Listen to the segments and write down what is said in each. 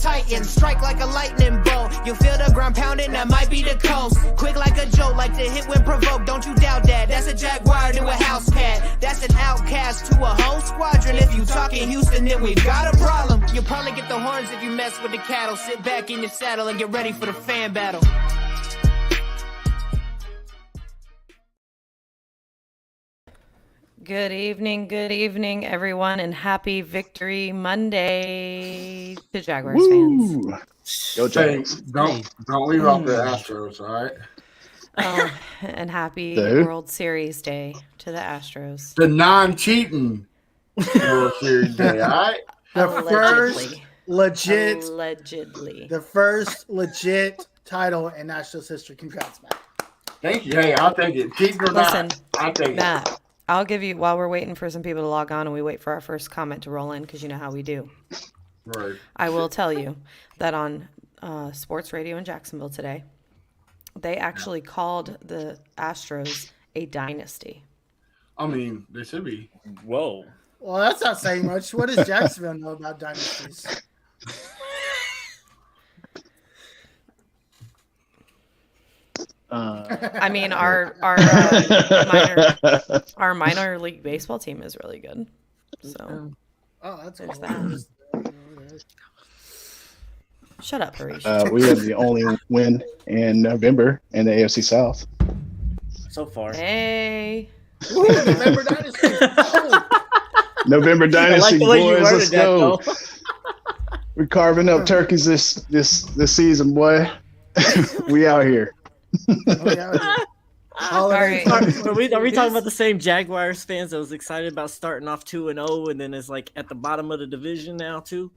Titan, strike like a lightning bolt. You feel the ground pounding, that might be the coast. Quick like a joke, like to hit when provoked. Don't you doubt that. That's a Jaguar to a house cat. That's an outcast to a whole squadron. If you talking Houston, then we've got a problem. You'll probably get the horns if you mess with the cattle. Sit back in your saddle and get ready for the fan battle. Good evening, everyone, and happy Victory Monday to Jaguars fans. Go Jags. Don't leave off the Astros, all right? Oh, and happy World Series Day to the Astros. The non-cheating World Series Day, all right? Allegedly. The first legit title in Nationals history. Congrats, Matt. Thank you. Hey, I'll take it. Cheating or Listen, not, I'll take Matt, it. I'll give you, while we're waiting for some people to log on and we wait for our first comment to roll in, because you know how we do. Right. I will tell you that on sports radio in Jacksonville today, they actually called the Astros a dynasty. I mean, they should be. Whoa. Well, that's not saying much. What does Jacksonville know about dynasties? I mean, our minor league baseball team is really good. So, that's there's cool. that. Shut up, Harish. We have the only win in November in the AFC South. So far. Hey. Ooh, November Dynasty. November Dynasty, the way you boys. Let's worded go. that, We're carving up turkeys this season, boy. We out here. All right. Are we talking about the same Jaguars fans that was excited about starting off 2-0 and then it's like at the bottom of the division now too?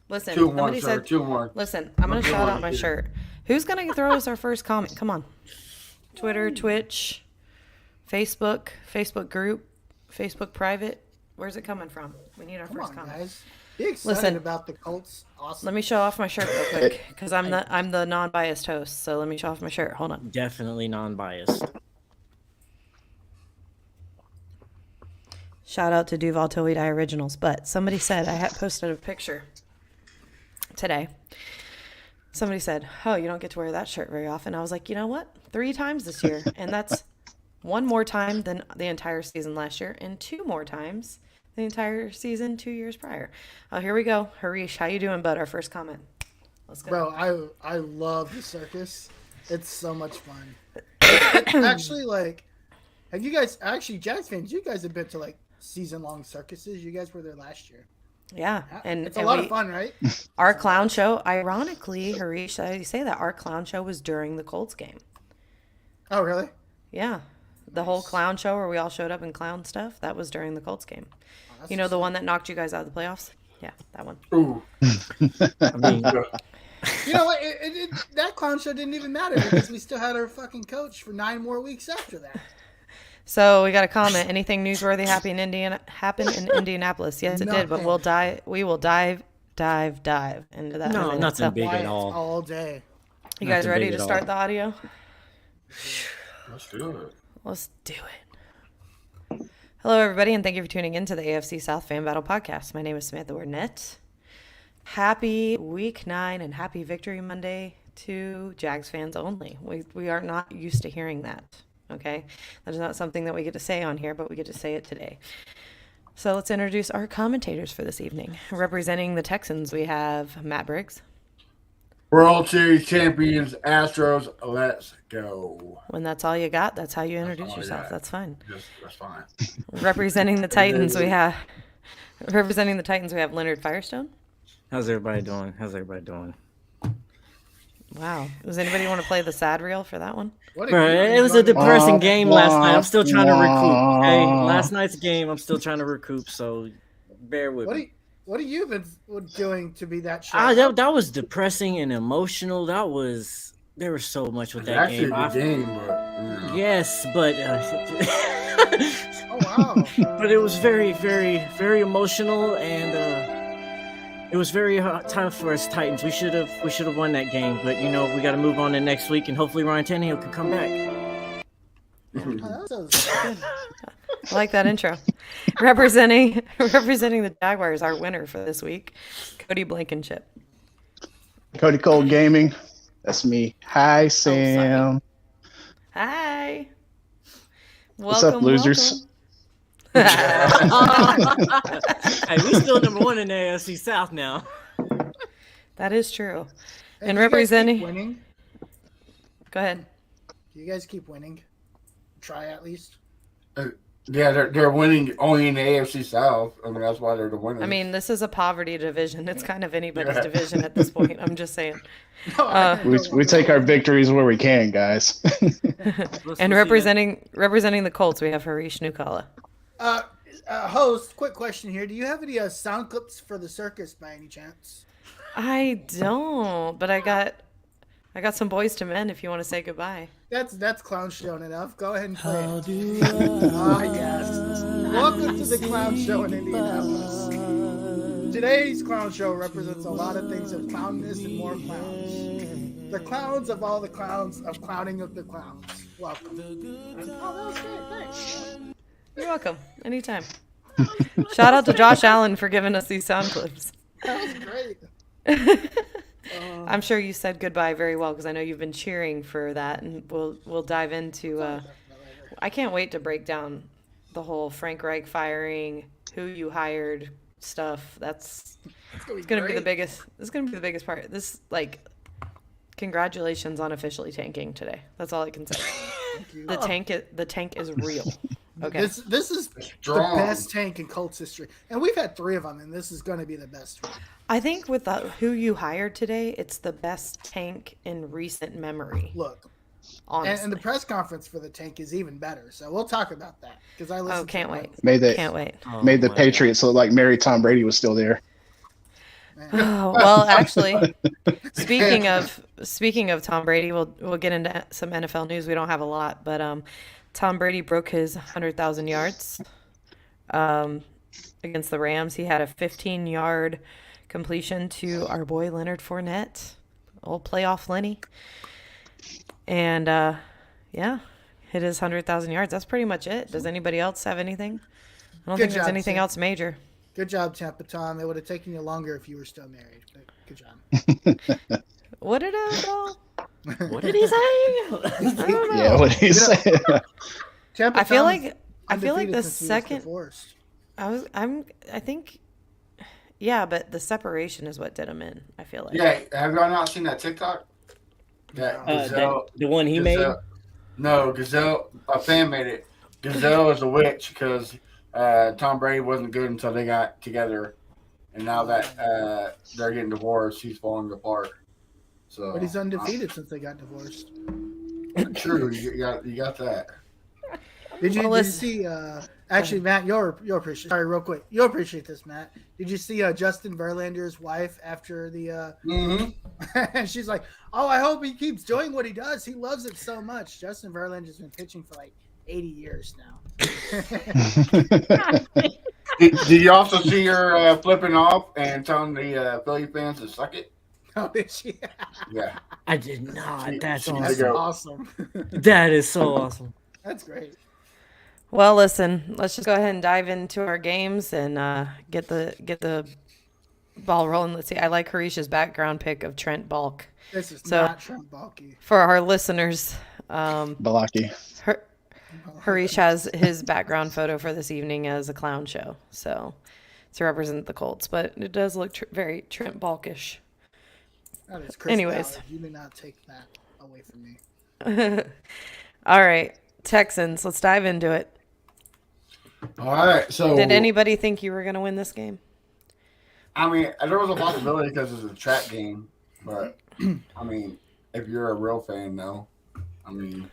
Listen, 2-1, somebody sir. said, 2-1. listen, I'm going to shout out my shirt. Who's going to throw us our first comment? Come on. Twitter, Twitch, Facebook group, Facebook private. Where's it coming from? We need our first comment. Guys. Be excited Listen, about the Colts. Awesome. Let me show off my shirt real quick because I'm the non-biased host. So let me show off my shirt. Hold on. Definitely non-biased. Shout out to Duval Till We Die Originals. But somebody said, I had posted a picture today. Somebody said, oh, you don't get to wear that shirt very often. I was like, you know what? 3 times this year. And that's 1 more time than the entire season last year and 2 more times the entire season 2 years prior. Oh, here we go. Harish, how you doing, bud? Our first comment. Let's go. Bro, I love the circus. It's so much fun. It's actually, like, have you guys, actually, Jags fans, you guys have been to, like, season-long circuses. You guys were there last year. Yeah. And it's a lot of fun, right? Our clown show, ironically, Harish, I say that our clown show was during the Colts game. Oh, really? Yeah. The whole clown show where we all showed up in clown stuff, that was during the Colts game. Oh, you know, the one that knocked you guys out of the playoffs? Yeah, that one. Ooh. I mean, you know what? That clown show didn't even matter because we still had our fucking coach for 9 more weeks after that. So we got a comment. Anything newsworthy happened in Indianapolis? Yes, it did. But we will dive into that. No, nothing big at all. All day. You guys Nothing ready big to at start all. the audio? Let's do it. Let's do it. Hello, everybody, and thank you for tuning in to the AFC South Fan Battle Podcast. My name is Samantha Wernett. Happy Week 9 and happy Victory Monday to Jags fans only. We are not used to hearing that, okay? That is not something that we get to say on here, but we get to say it today. So let's introduce our commentators for this evening. Representing the Texans, we have Matt Briggs. World Series champions, Astros, let's go. When that's all you got, that's how you introduce yourself. That's fine. That's fine. Representing the Titans, we have Leonard Firestone. How's everybody doing? Wow. Does anybody want to play the sad reel for that one? It was a depressing game last night. I'm still trying to recoup. Okay, last night's game, I'm still trying to recoup. So bear with me. What have you been doing to be that show? That was depressing and emotional. There was so much with that game. Actually, the game, but yes, but oh wow! But it was very, very, very emotional, and it was very hard time for us Titans. We should have won that game, but you know we got to move on to next week, and hopefully Ryan Tannehill can come back. I like that intro. Representing the Jaguars, our winner for this week, Cody Blankenship. Cody Cole Gaming. That's me. Hi, Sam. Hi. What's up, losers? Welcome. Hey, we still number one in the AFC South now. That is true. Hey, And do you guys keep representing. winning? Go ahead. Do you guys keep winning? Try at least. Yeah, they're winning only in the AFC South. I mean, that's why they're the winners. I mean, this is a poverty division. It's kind of anybody's division at this point. I'm just saying. We take our victories where we can, guys. And representing the Colts, we have Harish Nukala. Host, quick question here. Do you have any sound clips for the circus by any chance? I don't, but I got some Boys to Men if you want to say goodbye. That's clown show enough. Go ahead and play it. Ah, yes. Welcome to the clown show in Indianapolis. Today's clown show represents a lot of things of clownness and more clowns. The clowns of all the clowns of clowning of the clowns. Welcome. Oh, that was great. Thanks. You're welcome. Anytime. Shout out to Josh Allen for giving us these sound clips. That was great. I'm sure you said goodbye very well because I know you've been cheering for that, and we'll dive into. I can't wait to break down the whole Frank Reich firing, who you hired stuff. It's going to be the biggest. It's going to be the biggest part. Congratulations on officially tanking today. That's all I can say. The tank is real. Okay. This is Strong. the best tank in Colts history, and we've had 3 of them, and this is going to be the best one. I think with who you hired today, it's the best tank in recent memory. Look, honestly. and the press conference for the tank is even better. So we'll talk about that because I listened. Can't wait. Can't wait. Made the Patriots look like Mary Tom Brady was still there. Oh, well, actually, speaking of Tom Brady, we'll get into some NFL news. We don't have a lot, but Tom Brady broke his 100,000 yards against the Rams. He had a 15-yard completion to our boy Leonard Fournette, old playoff Lenny, and hit his 100,000 yards. That's pretty much it. Does anybody else have anything? I don't think there's anything else major. Good job, Tampa Tom. It would have taken you longer if you were still married, but good job. What did I? What did he say? I don't know. Yeah, what he said. Tampa I feel Tom's like the undefeated since he was second. divorced. I think. Yeah, but the separation is what did him in. I feel like. Yeah, have y'all not seen that TikTok? Gazelle, the one he made? No, Gazelle, a fan made it. Gazelle is a witch because Tom Brady wasn't good until they got together. And now that they're getting divorced, he's falling apart. So, But he's undefeated since they got divorced. True, you got that. Did you see? Actually, Matt, you'll appreciate. Sorry, real quick, you'll appreciate this, Matt. Did you see Justin Verlander's wife after the? And she's like, "Oh, I hope he keeps doing what he does. He loves it so much." Justin Verlander's been pitching for like 80 years now. Did you also see her flipping off and telling the Philly fans to suck it? Oh, did she? Yeah, I did not. That's That's awesome. awesome. That is so awesome. That's great. Well, listen, let's just go ahead and dive into our games and get the ball rolling. Let's see. I like Harish's background pick of Trent Balk. This is So- not Trent Baalke. For our listeners, Balaki. Harish has his background photo for this evening as a clown show, so to represent the Colts, but it does look very Trent Balkish. That is Chris Anyways. Ballard. You do not take that away from me. All right, Texans, let's dive into it. all right. So, Did anybody think you were going to win this game? I mean, there was a possibility because it's a trap game, but I mean, if you're a real fan, no. I mean,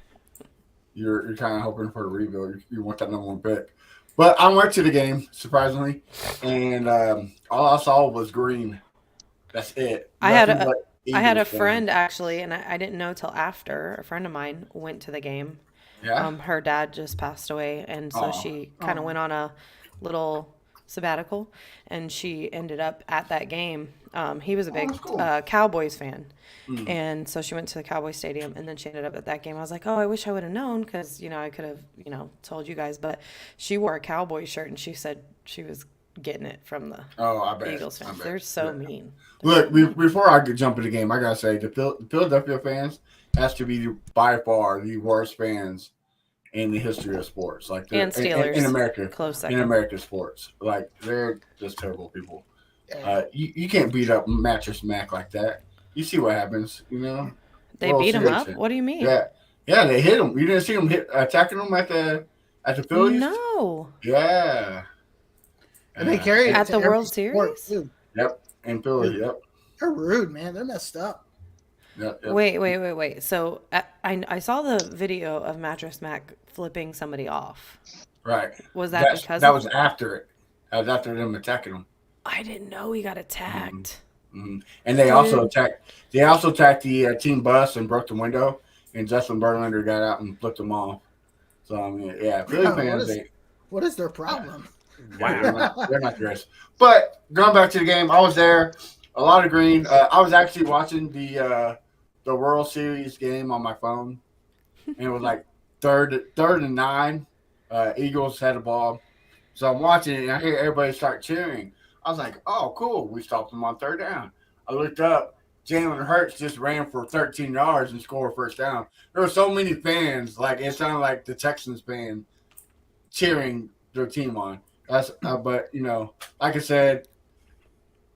you're kind of hoping for a rebuild. You want that number 1 pick. But I went to the game, surprisingly, and all I saw was green. That's it. I had Nothing but I had a Eagles friend actually, and I didn't know till after. A friend of mine went to the game. fans. Yeah. Her dad just passed away, and so she kind of went on a little sabbatical, and she ended up at that game. He was a big that's cool. Cowboys fan, and so she went to the Cowboys stadium, and then she ended up at that game. I was like, oh, I wish I would have known because I could have told you guys, but she wore a Cowboy shirt, and she said she was getting it from the I bet. Eagles I fans. bet. They're so mean. Look, before I could jump in the game, I gotta say the Philadelphia fans has to be by far the worst fans in the history of sports. Like And Steelers in America, close second. in American sports, like they're just terrible people. Yeah. You can't beat up Mattress Mac like that. You see what happens, you know. They beat him up. What do you mean? Yeah, they hit him. You didn't see him attacking him at the Phillies? No. Yeah. And they carry it At to the every World sport, Series? too. Yep. In Philly. Yep. They're rude, man. They're messed up. Yep. Wait. So I saw the video of Mattress Mac flipping somebody off. Right. Was that because that of was after it? That was after them attacking him. I didn't know he got attacked. Mm-hmm. And they also attacked. They also attacked the team bus and broke the window. And Justin Verlander got out and flipped them off. So I mean, yeah, Philly fans. What is their problem? Wow, they're not great. But going back to the game, I was there. A lot of green. I was actually watching the World Series game on my phone, and it was like third and 9. Eagles had the ball, so I'm watching it, and I hear everybody start cheering. I was like, "Oh, cool! We stopped them on 3rd down." I looked up. Jalen Hurts just ran for 13 yards and scored a first down. There were so many fans, like it sounded like the Texans fan cheering their team on. That's but you know, like I said,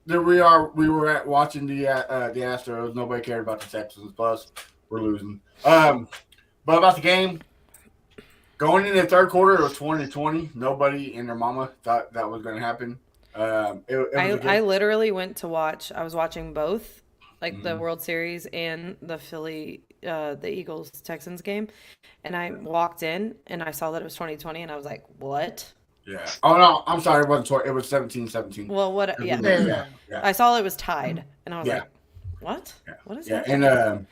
there we are. We were watching the Astros. Nobody cared about the Texans. Plus, we're losing. But about the game, going into the 3rd quarter, it was 20-20. Nobody and their mama thought that was going to happen. I literally went to watch. I was watching both, like the World Series and the the Eagles Texans game, and I walked in and I saw that it was 20-20, and I was like, "What?" Yeah. Oh no, I'm sorry. It wasn't 20. It was 17-17. Well, what? Yeah. Yeah. I saw it was tied, and I was Yeah. like, "What? Yeah. What is Yeah. that?"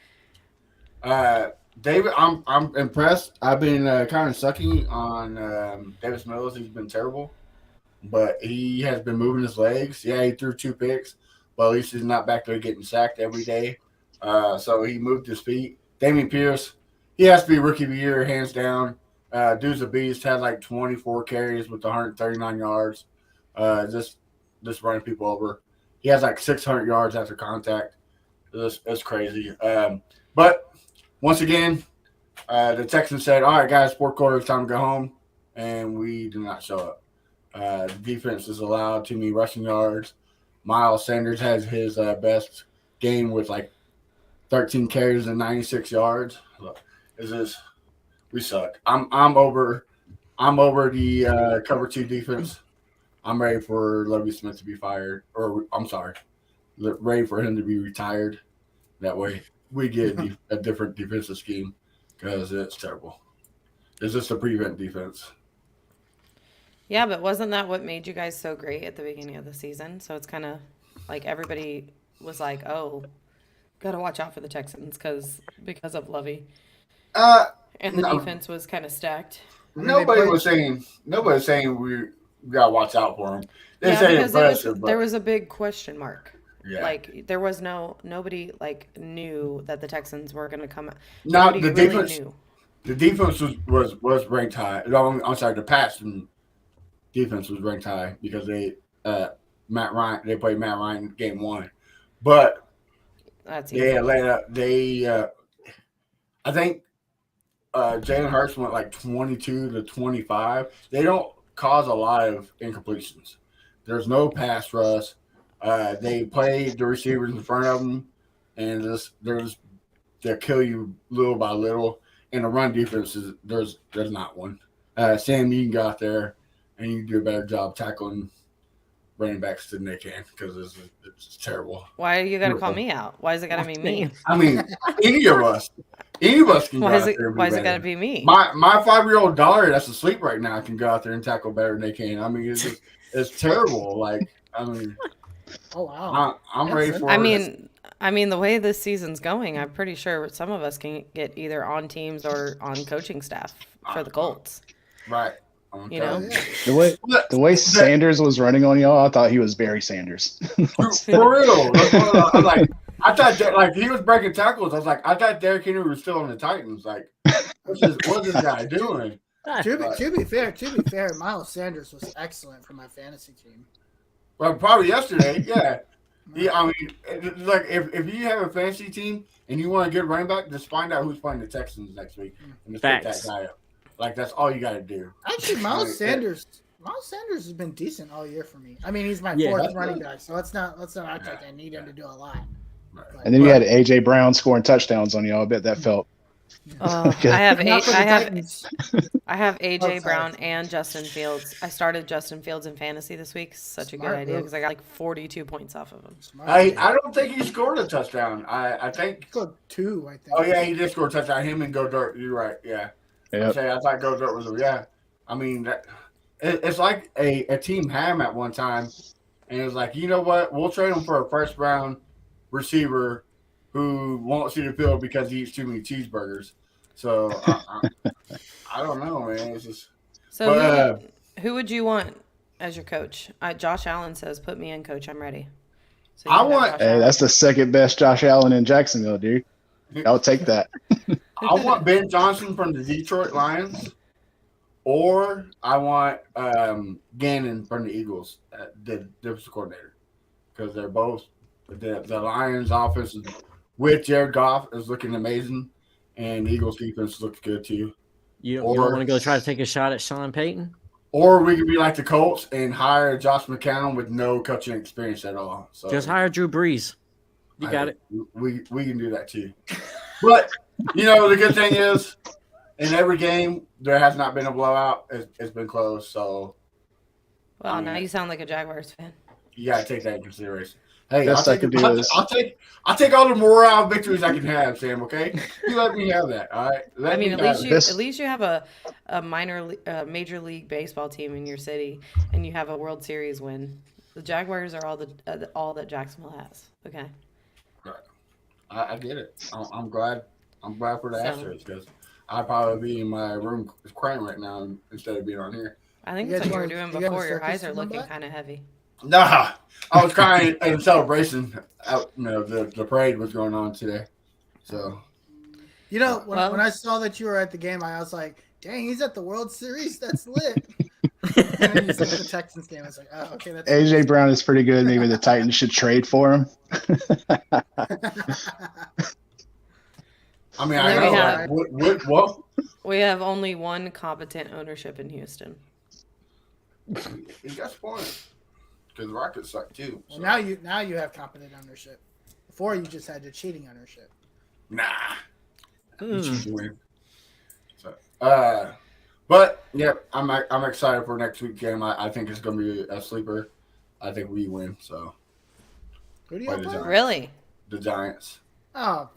And David, I'm impressed. I've been kind of sucking on Davis Mills. He's been terrible, but he has been moving his legs. Yeah, he threw 2 picks, but at least he's not back there getting sacked every day. So he moved his feet. Damian Pierce, he has to be rookie of the year, hands down. Dude's a beast. Had like 24 carries with 139 yards. Just running people over. He has like 600 yards after contact. It's crazy. But once again, the Texans said, "All right, guys, 4th quarter, it's time to go home," and we did not show up. The defense is allowed too many rushing yards. Miles Sanders has his best game with like 13 carries and 96 yards. Look, we suck. I'm over the cover 2 defense. I'm ready for Lovie Smith to be fired, or I'm sorry, ready for him to be retired. That way we get a different defensive scheme because it's terrible. It's just a prevent defense. Yeah, but wasn't that what made you guys so great at the beginning of the season? So it's kind of like everybody was like, "Oh, gotta watch out for the Texans because of Lovey." And the defense was kind of stacked. Nobody was saying we gotta watch out for him. They say because there was a big question mark. Yeah. Like there was nobody like knew that the Texans were going to come. No, Nobody the really defense. knew. The defense was ranked high. No, I'm sorry, the passing defense was ranked high because they played Matt Ryan game 1, but That's they laid up. I think Jalen Hurts went like 22 to 25. They don't cause a lot of incompletions. There's no pass rush. They play the receivers in front of them, and they'll kill you little by little. And the run defense there's not one. Sam, you can go out there and you can do a better job tackling running backs than they can because it's terrible. Why you got to call me out? Why is it got to be me? I mean, any of us can go out there. Why is it got to be me? My 5-year-old daughter that's asleep right now can go out there and tackle better than they can. I mean, it's terrible. Like, I mean, oh wow, I'm ready for it. I mean, the way this season's going, I'm pretty sure some of us can get either on teams or on coaching staff for the Colts. Right. You know, the way Sanders was running on y'all, I thought he was Barry Sanders. For real. I thought that, like, he was breaking tackles. I was like, I thought Derrick Henry was still on the Titans. Like, what's this guy doing? To be fair, Miles Sanders was excellent for my fantasy team. Well, probably yesterday, yeah. Yeah, I mean, like if you have a fantasy team and you want a good running back, just find out who's playing the Texans next week and just pick that guy up. Like that's all you got to do. Actually, Miles Sanders has been decent all year for me. I mean, he's my fourth running back, so let's not act like I need him to do a lot. Right. And then you had AJ Brown scoring touchdowns on y'all. I bet that felt. I have AJ sorry. Brown and Justin Fields. I started Justin Fields in fantasy this week. Such a good idea because I got like 42 points off of him. I don't think he scored a touchdown. I think He scored 2. I think. Oh yeah, he did score a touchdown. Him and Go Dirt. You're right. Yeah. Yep. I thought Go Dirt was. Yeah. I mean, it's like a team had him at one time, and it was like, you know what? We'll trade him for a first round receiver who won't see the field because he eats too many cheeseburgers. So I don't know, man. It's just So who would you want as your coach? Josh Allen says, "Put me in, coach. I'm ready." So Hey, that's the second best Josh Allen in Jacksonville, dude. I'll take that. I want Ben Johnson from the Detroit Lions, or I want Gannon from the Eagles, the defensive coordinator, because they're both the Lions' offense with Jared Goff is looking amazing, and the Eagles' defense looks good too. You don't want to go try to take a shot at Sean Payton? Or we could be like the Colts and hire Josh McCown with no coaching experience at all. So Just hire Drew Brees. You got it. We can do that too. But the good thing is, in every game there has not been a blowout. It's been close. So, Well, now you sound like a Jaguars fan. You gotta take that in consideration. Hey, Best I can do is I'll take all the morale victories I can have, Sam. Okay, you let me have that. All right. At least you have a major league baseball team in your city, and you have a World Series win. The Jaguars are all that Jacksonville has. Okay. Right. I get it. I'm glad for the Astros because I'd probably be in my room crying right now instead of being on here. I think that's what you were doing before. Your eyes are looking kind of heavy. Nah, I was crying in celebration. The parade was going on today. So, when I saw that you were at the game, I was like, "Dang, he's at the World Series. That's lit." And then you said the Texans game. I was like, "Oh, okay." That's AJ Brown is pretty good. Maybe the Titans should trade for him. I mean, I know. What? We have only one competent ownership in Houston. You got a point. Because the Rockets suck too. So. Well, now you have competent ownership. Before you just had the cheating ownership. Nah. You choose to win. So, but yeah, I'm excited for next week's game. I think it's going to be a sleeper. I think we win. So. Who do you play? Really? The Giants. Oh,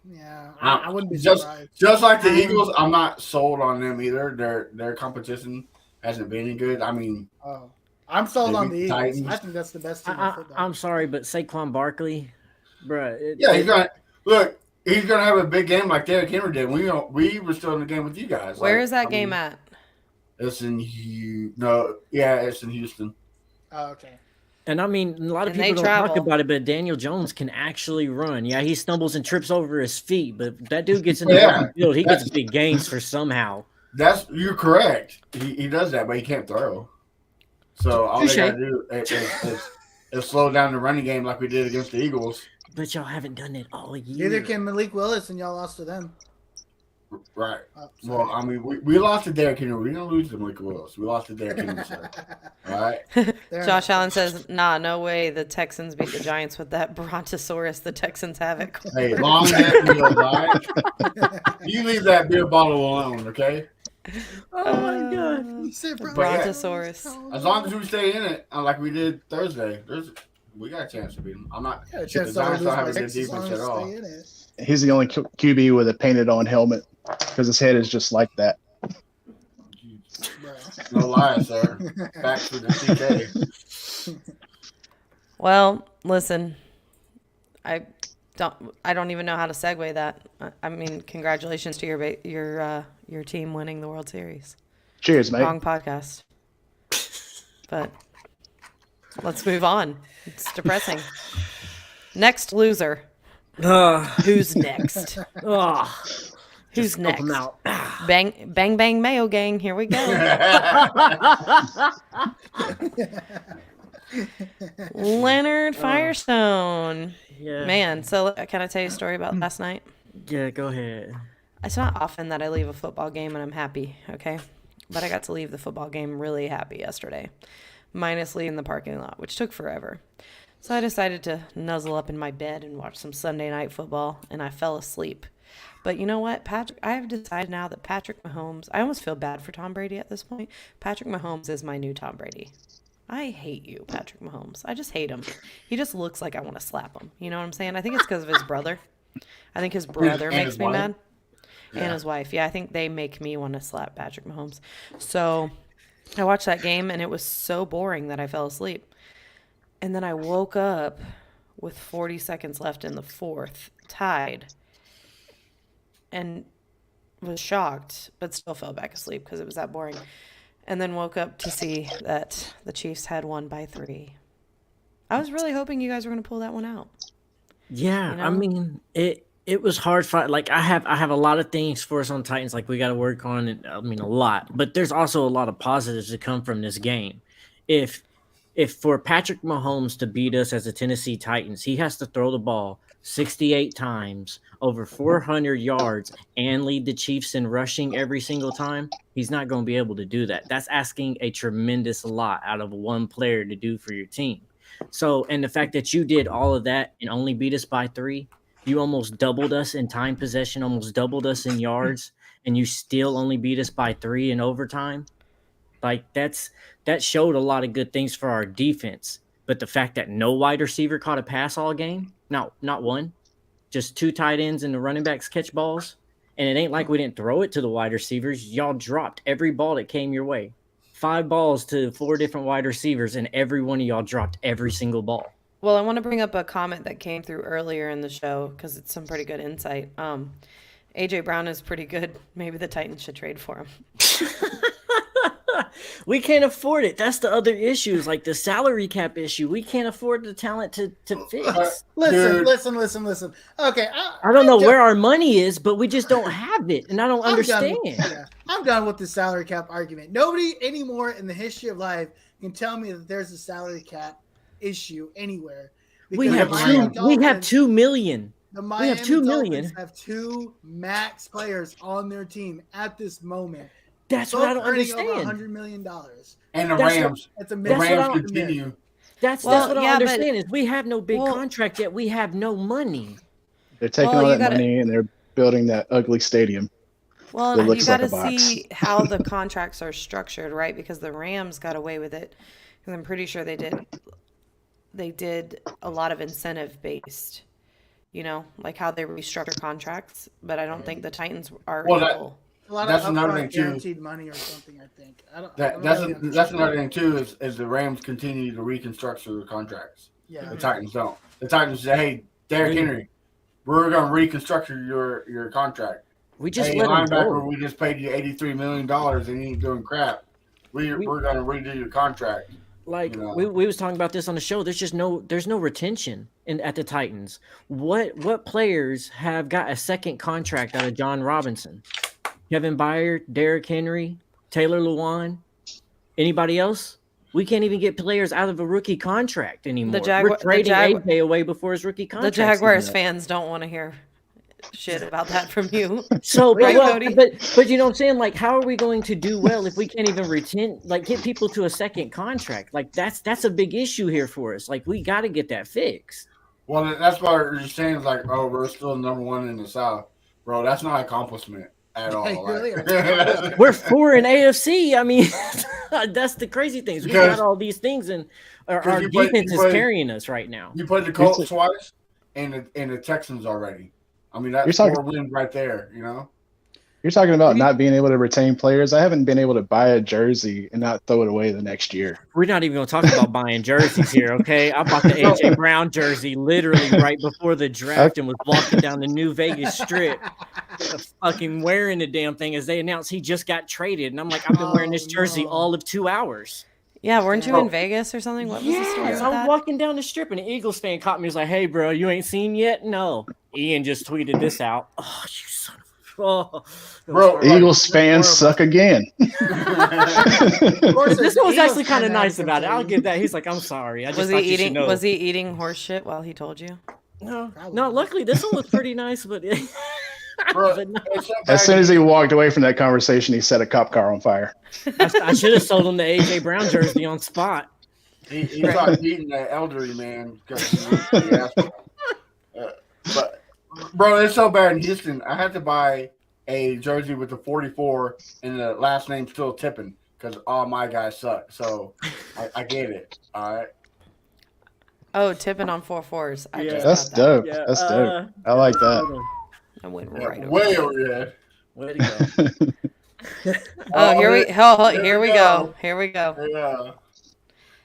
yeah. I wouldn't be surprised. Just like the Eagles, I'm not sold on them either. Their competition hasn't been any good. I mean. Oh. I'm sold on the Eagles. Titans. I think that's the best team in football. I'm sorry, but Saquon Barkley, bro. He's gonna have a big game like Derrick Henry did. We were still in the game with you guys. Where is that game at? It's in it's in Houston. Oh, okay. And I mean, a lot of people don't talk about it, but Daniel Jones can actually run. Yeah, he stumbles and trips over his feet, but that dude gets in the field. He gets big gains for somehow. You're correct. He does that, but he can't throw. So all they gotta do is slow down the running game like we did against the Eagles. But y'all haven't done it all year. Neither can Malik Willis, and y'all lost to them. Right. Well, I mean, we lost to Derrick Henry. We didn't lose to Malik Willis. We lost to Derrick Henry. All right. Josh Allen says, "Nah, no way. The Texans beat the Giants with that Brontosaurus. The Texans have it." Hey, long neck meal, right? You leave that beer bottle alone, okay? Oh my God! Brontosaurus. As long as we stay in it, like we did Thursday, we got a chance to beat them. I'm not. The Giants don't have a good defense at all. He's the only QB with a painted-on helmet because his head is just like that. No lie, sir. Back to the TK. Well, listen, I don't even know how to segue that. I mean, congratulations to your team winning the World Series. Cheers, mate. Wrong podcast. But let's move on. It's depressing. Next loser. Who's next? Who's Just scope 'em next? out. Bang, bang, bang, Mayo Gang. Here we go. Leonard Firestone. Yeah. Man, so can I tell you a story about last night? Yeah, go ahead. It's not often that I leave a football game and I'm happy, okay? But I got to leave the football game really happy yesterday, minus leaving the parking lot, which took forever. So I decided to nuzzle up in my bed and watch some Sunday night football, and I fell asleep. But you know what, Patrick? I have decided now that Patrick Mahomes, I almost feel bad for Tom Brady at this point. Patrick Mahomes is my new Tom Brady. I hate you, Patrick Mahomes. I just hate him. He just looks like I want to slap him. You know what I'm saying? I think it's because of his brother. I think his brother And makes his me wife. mad. And his wife. Yeah, I think they make me want to slap Patrick Mahomes. So I watched that game, and it was so boring that I fell asleep. And then I woke up with 40 seconds left in the fourth, tied, and was shocked, but still fell back asleep because it was that boring. And then woke up to see that the Chiefs had won by 3. I was really hoping you guys were going to pull that one out. Yeah, You know? I mean it was hard fight. Like I have a lot of things for us on Titans. Like we got to work on it. I mean a lot, but there's also a lot of positives that come from this game. If for Patrick Mahomes to beat us as the Tennessee Titans, he has to throw the ball 68 times, over 400 yards, and lead the Chiefs in rushing every single time. He's not going to be able to do that. That's asking a tremendous lot out of one player to do for your team. So, and the fact that you did all of that and only beat us by 3, you almost doubled us in time possession, almost doubled us in yards, and you still only beat us by 3 in overtime. Like that showed a lot of good things for our defense. But the fact that no wide receiver caught a pass all game, not one, just 2 tight ends and the running backs catch balls. And it ain't like we didn't throw it to the wide receivers. Y'all dropped every ball that came your way. 5 balls to 4 different wide receivers, and every one of y'all dropped every single ball. Well, I want to bring up a comment that came through earlier in the show because it's some pretty good insight. A.J. Brown is pretty good. Maybe the Titans should trade for him. We can't afford it. That's the other issue, is like the salary cap issue. We can't afford the talent to fix. Listen. Okay, I don't know where our money is, but we just don't have it, and I don't understand. I'm done with the salary cap argument. Nobody anymore in the history of life can tell me that there's a salary cap issue anywhere. We have Because 2 million. The We Miami have 2 Dolphins million. have 2 max players on their team at this moment. That's Both what I don't earning over understand. $100 million. And the That's Rams. That's a The That's what Rams I don't- continue. That's Well, what I yeah, don't but- understand is we have no big Well- contract yet. We have no money. They're taking Well, all you that gotta- money and they're building that ugly stadium. Well, It you looks got like to a box. see how the contracts are structured, right? Because the Rams got away with it. Because I'm pretty sure they did a lot of incentive based, like how they restructure contracts. But I don't think the Titans are Well, able. A lot That's of another upfront thing, too. guaranteed money or something, I think. I don't That's really that's understand. another thing too is the Rams continue to reconstruct their contracts. Yeah. The Titans don't. The Titans say, "Hey, Derrick Henry, we're going to reconstruct your contract. We just Hey, let them linebacker, go. we just paid you $83 million and you ain't doing crap. We're going to redo your contract." Like You know. we was talking about this on the show. There's no retention at the Titans. What players have got a second contract out of John Robinson? Kevin Byard, Derrick Henry, Taylor Lewan, anybody else? We can't even get players out of a rookie contract anymore. We're trading AJ away before his rookie The contract. Jaguars fans don't want to hear shit about that from you. So, Right, but, Cody? but you know what I'm saying? Like, how are we going to do well if we can't even get people to a second contract? Like, that's a big issue here for us. Like, we got to get that fixed. Well, that's why we're just saying is like, oh, we're still number 1 in the South. Bro, that's not an accomplishment at all. Hey, really? Like, We're 4 in AFC. I mean, that's the crazy things. We Because- got all these things, and our you play- defense you is play- carrying us right now. you played the Colts twice and the Texans already. I mean, that's You're 4 wins right there, you know? You're talking about not being able to retain players. I haven't been able to buy a jersey and not throw it away the next year. We're not even going to talk about buying jerseys here, okay? I bought the AJ Brown jersey literally right before the draft and was walking down the New Vegas Strip, fucking wearing the damn thing as they announced he just got traded. And I'm like, I've been wearing this jersey all of 2 hours. Yeah, weren't you Oh. in Vegas or something? What was the story Yes, about I'm that? walking down the strip and an Eagles fan caught me. He was like, "Hey, bro, you ain't seen yet?" No. Ian just tweeted this out. Oh, you son of Oh, Bro, Eagles fans suck again. Of course, this an one was Eagles actually kind fan of nice had about it. I'll something. give that. He's like, I'm sorry. I just Was thought he you should eating? know. Was he eating horse shit while he told you? No, Probably no. not. Luckily, this one was pretty nice, but, Bro, but no. it's so As bad soon as he walked away from that conversation, he set a cop car on fire. I should have sold him the AJ Brown jersey on spot. he started beating that elderly man because he was the asshole. But bro, it's so bad in Houston. I had to buy a jersey with the 44 and the last name still Tippin because all my guys suck. So I get it. All right. Oh, tipping on 4-4s. I Yeah. just That's got that. dope. Yeah, That's dope. I like Hold that. on. I went Yeah, right over. way that. over your head. Way to go. Oh, here we there here we we go. go. Here we go. Yeah.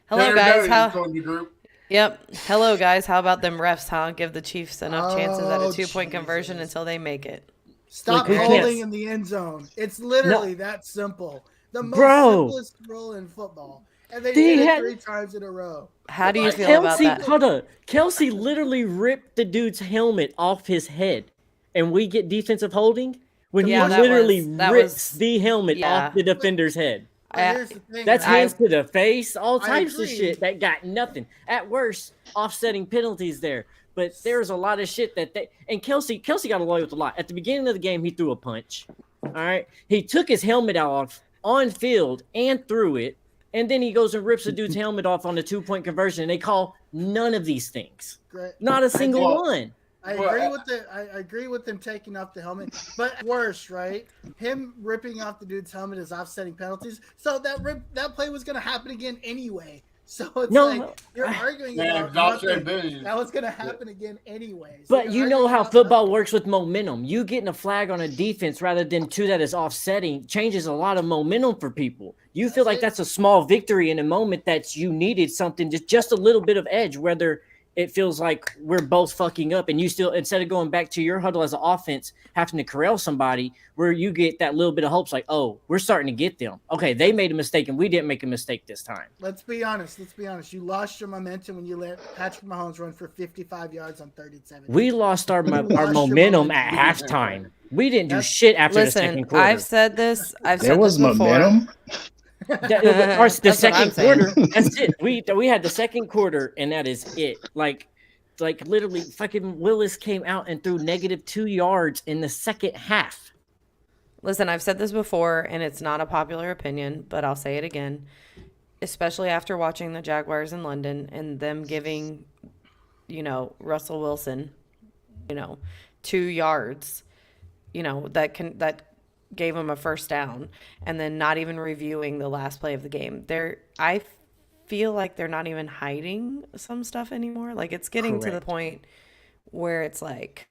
Hello Tanner guys. Doty How? joined the group. Yep. Hello guys. How about them refs? Huh? Give the Chiefs enough chances at a Oh, 2-point conversion Jesus. until they make it. Stop Look, we holding can't- in the end zone. It's literally that simple. The most Bro. simplest rule in football. And they They did it had- 3 times in a row. How do you feel about that? Hold on. Kelsey literally ripped the dude's helmet off his head, and we get defensive holding when Yeah, he that literally was- rips the helmet yeah. off the defender's head. But here's the thing. That's right? hands to the face, all I types of agree. shit that got nothing. At worst, offsetting penalties there. But there's a lot of shit that they and Kelsey got away with a lot. At the beginning of the game, he threw a punch. All right. He took his helmet off on field and threw it. And then he goes and rips a dude's helmet off on the 2-point conversion. And they call none of these things. Great. Not a single Well, one. I agree with them taking off the helmet, but worse, right? Him ripping off the dude's helmet is offsetting penalties. So that play was going to happen again anyway. So it's No, like you're arguing Yeah, about it's offsetting nothing. penalties. That was going to happen again anyway. So But you're you know arguing how about football nothing. works with momentum. You getting a flag on a defense rather than two that is offsetting changes a lot of momentum for people. You feel like that's a small victory in a moment that you needed something, just a little bit of edge, whether it feels like we're both fucking up and you still, instead of going back to your huddle as an offense, having to corral somebody where you get that little bit of hopes like, oh, we're starting to get them. Okay, they made a mistake and we didn't make a mistake this time. Let's be honest. You lost your momentum when you let Patrick Mahomes run for 55 yards on 37. We lost our lost your momentum momentum. at halftime. We didn't do That's- shit after the second Listen, quarter. I've said this. I've There said was this before. momentum. The That's what second I'm saying. quarter, that's it. We had the second quarter, and that is it. Like literally, fucking Willis came out and threw -2 yards in the second half. Listen, I've said this before, and it's not a popular opinion, but I'll say it again. Especially after watching the Jaguars in London and them giving, Russell Wilson, 2 yards, that gave him a first down, and then not even reviewing the last play of the game. I feel like they're not even hiding some stuff anymore. Like it's getting to the Correct. point where it's like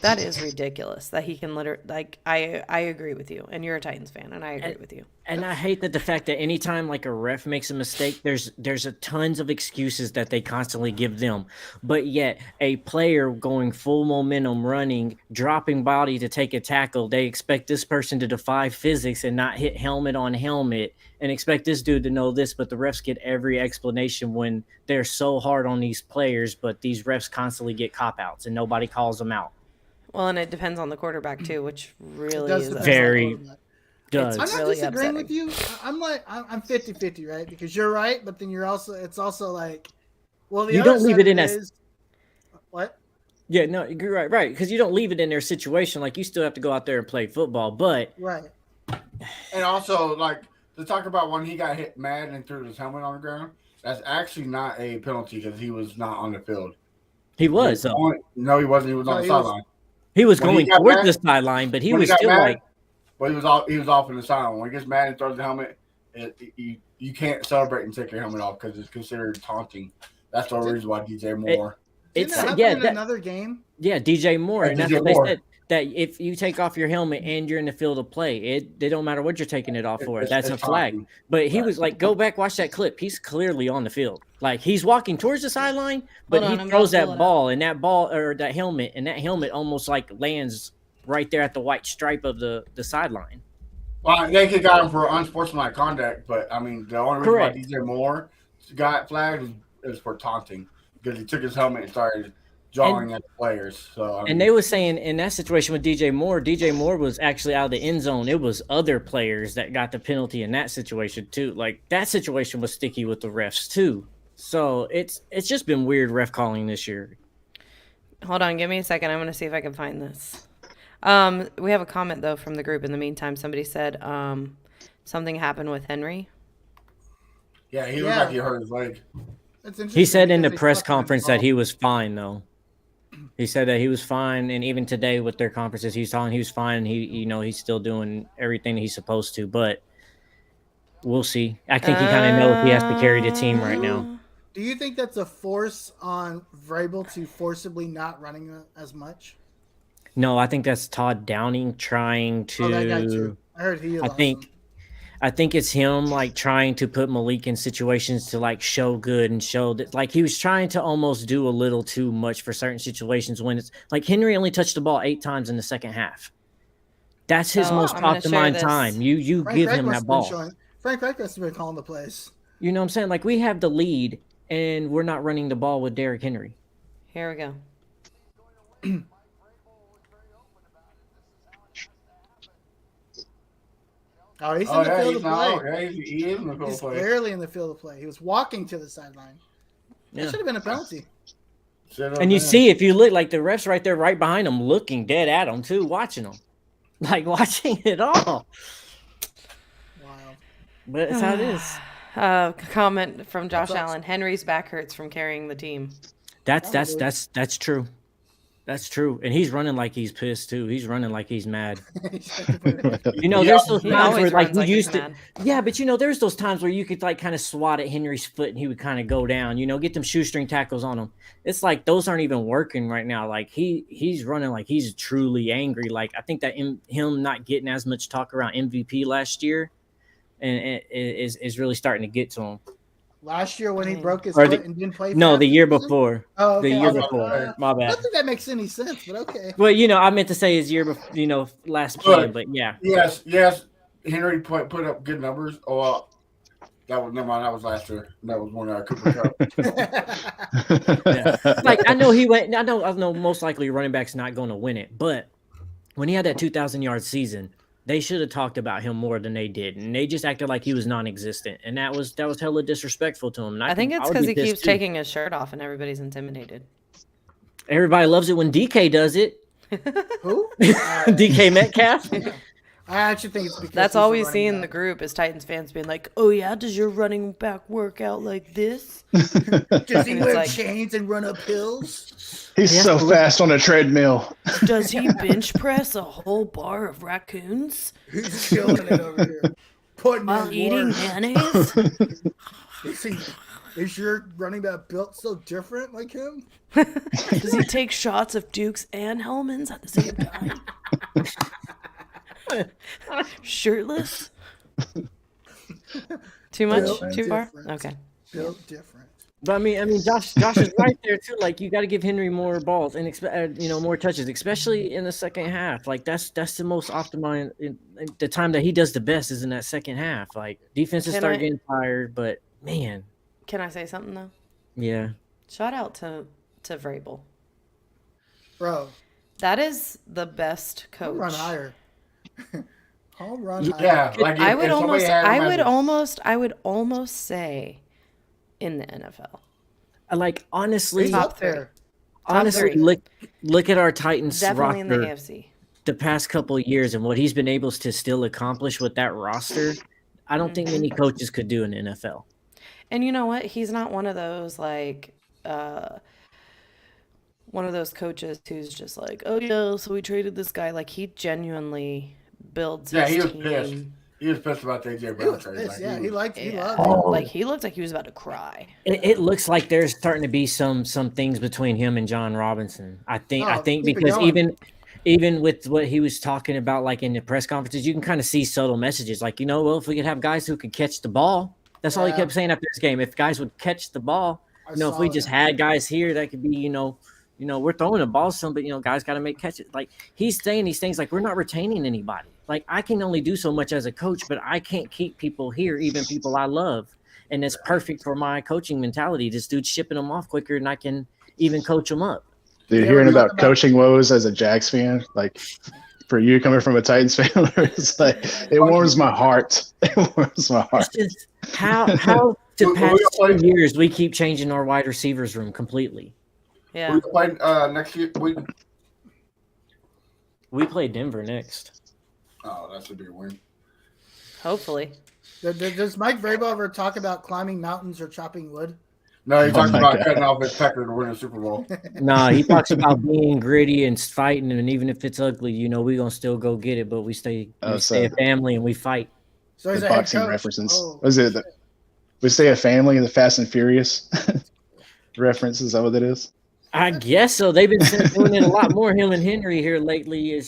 that is ridiculous that he can literally I agree with you, and you're a Titans fan, and I agree with you. And I hate that the fact that anytime like a ref makes a mistake, there's a tons of excuses that they constantly give them. But yet a player going full momentum, running, dropping body to take a tackle, they expect this person to defy physics and not hit helmet on helmet and expect this dude to know this, but the refs get every explanation when they're so hard on these players, but these refs constantly get cop-outs and nobody calls them out. Well, and it depends on the quarterback too, which really Does is depend on Very- the quarterback. Does. I'm not really disagreeing upsetting. with you. I'm 50-50, right? Because you're right, but then it's also like, well, the You other don't leave side it in of a- is, what? Yeah, no, you're right, because you don't leave it in their situation. Like, you still have to go out there and play football, but Right. And also, like, to talk about when he got hit mad and threw his helmet on the ground, that's actually not a penalty because he was not on the field. he was. though. No, he wasn't. He was No, on the he was- sideline. He was When he going got towards mad- the sideline, but he When was got still mad, like, but he was off in the sideline. When he gets mad and throws the helmet, you can't celebrate and take your helmet off because it's considered taunting. That's the reason why DJ Moore. Didn't it's that happen yeah, in that, another game? yeah, DJ Moore, Yeah, and that's DJ what they Moore. said. That if you take off your helmet and you're in the field of play, it don't matter what you're taking it off for. That's a flag. taunting. But he Right. was like, go back, watch that clip. He's clearly on the field. Like, he's walking towards the sideline, but Hold on, he I'm throws about to pull that it ball, and that ball or that helmet almost like lands right there at the white stripe of the sideline. Well, they could got him for unsportsmanlike conduct, but I mean, the only reason Correct. why DJ Moore got flagged is for taunting because he took his helmet and started jawing at the players. So and they were saying in that situation with DJ Moore was actually out of the end zone. It was other players that got the penalty in that situation too. Like that situation was sticky with the refs too. So it's just been weird ref calling this year. Hold on, give me a second. I'm going to see if I can find this. We have a comment though from the group. In the meantime, somebody said something happened with Henry. Yeah, he looked like he hurt his leg. He said in the press conference that he was fine though. He said that he was fine, and even today with their conferences, he's telling he was fine. And he's still doing everything he's supposed to, but we'll see. I think he kind of knows he has to carry the team right now. Do you think that's a force on Vrabel to forcibly not running as much? No, I think that's Todd Downing trying to. Oh, that guy too. I heard he. I think it's him like trying to put Malik in situations to like show good and show that like he was trying to almost do a little too much for certain situations when it's like Henry only touched the ball 8 times in the second half. That's his most optimized time. You give him that ball. Frank Reich has been calling the plays. You know what I'm saying? Like we have the lead and we're not running the ball with Derrick Henry. Here we go. Oh, he's in the field of play. Yeah, he is in the field of play. He's barely in the field of play. He was walking to the sideline. Yeah. That should have been a penalty. And you see, if you look, like the refs right there, right behind him, looking dead at him too, watching him, like watching it all. Wow. But it's how it is. Comment from Josh Allen: Henry's back hurts from carrying the team. That's true. That's true. And he's running like he's pissed too. He's running like he's mad. There's those times where like we used to. Yeah, but there's those times where you could like kind of swat at Henry's foot and he would kind of go down, get them shoestring tackles on him. It's like those aren't even working right now. Like he's running like he's truly angry. Like I think that him not getting as much talk around MVP last year and is really starting to get to him. Last year when he broke his foot and didn't play. No, the year before. Oh, okay. The year before. My bad. I don't think that makes any sense, but okay. Well, I meant to say his year before, last play, but yeah. Yes. Henry put up good numbers. Oh, never mind. That was last year. That was one Cooper Cup. Yeah. Like I know he went. I know most likely running back's not going to win it, but when he had that 2,000-yard season, they should have talked about him more than they did, and they just acted like he was non-existent, and that was hella disrespectful to him. I think it's because he keeps taking his shirt off, and everybody's intimidated. Everybody loves it when DK does it. Who? DK Metcalf. Yeah. I actually think it's because that's all we see in the group is Titans fans being like, "Oh yeah, does your running back work out like this? Does he wear chains and run up hills? He's so fast on a treadmill. Does he bench press a whole bar of raccoons? He's killing it over here. While eating mayonnaise? Is your running back built so different like him? Does he take shots of Dukes and Hellmans at the same time? Shirtless? Too much? Too far? Okay. Built different. But I mean, Josh is right there too. Like you got to give Henry more balls and more touches, especially in the second half. Like that's the most optimized. The time that he does the best is in that second half. Like defenses start getting tired, but man. Can I say something though? Yeah. Shout out to Vrabel. Bro. That is the best coach. I'll run higher. I'll run higher. Yeah, like I would almost say in the NFL. Like honestly, top 3. Honestly, look at our Titans definitely roster in the AFC. The past couple of years and what he's been able to still accomplish with that roster. I don't think many coaches could do in the NFL. And you know what? He's not one of those coaches who's just like, oh yeah, so we traded this guy. Like he genuinely builds his he was team. pissed. He was pissed about the AJ Brown trade. He loved it. Like he looked like he was about to cry. It looks like there's starting to be some things between him and John Robinson. I think because even with what he was talking about, like in the press conferences, you can kind of see subtle messages. Like, if we could have guys who could catch the ball, that's all he kept saying after this game. If guys would catch the ball, if we just had guys here that could be, we're throwing the ball some, but guys got to make catches. Like he's saying these things like we're not retaining anybody. Like I can only do so much as a coach, but I can't keep people here, even people I love. And it's perfect for my coaching mentality. This dude's shipping them off quicker than I can even coach them up. Dude, You hearing ever talk about coaching woes as a Jags fan, like for you coming from a Titans fan, it's like it warms my heart. It warms my heart. It's just how the We past play- 2 years we keep changing our wide receivers room completely. Yeah. We play next week. We play Denver next. Oh, that should be a win. Hopefully. Does Mike Vrabel ever talk about climbing mountains or chopping wood? No, he talks my about God. cutting off his pecker to win a Super Bowl. No, he talks about being gritty and fighting, and even if it's ugly, we're gonna still go get it. But we stay a family and we fight. So he's The a head boxing coach. references. Oh, Was it? We say a family in the Fast and Furious reference. Is that what it is? I guess so. They've been doing it a lot more. Him and Henry here lately.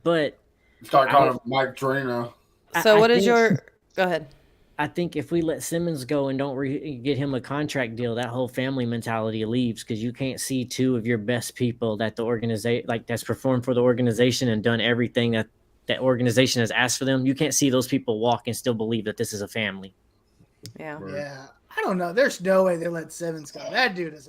But Start calling him Mike Torino. So I what is think- your? Go ahead. I think if we let Simmons go and don't get him a contract deal, that whole family mentality leaves because you can't see two of your best people that the organization that's performed for the organization and done everything that organization has asked for them. You can't see those people walk and still believe that this is a family. Yeah. yeah. I don't know. There's no way they let Simmons go. That dude's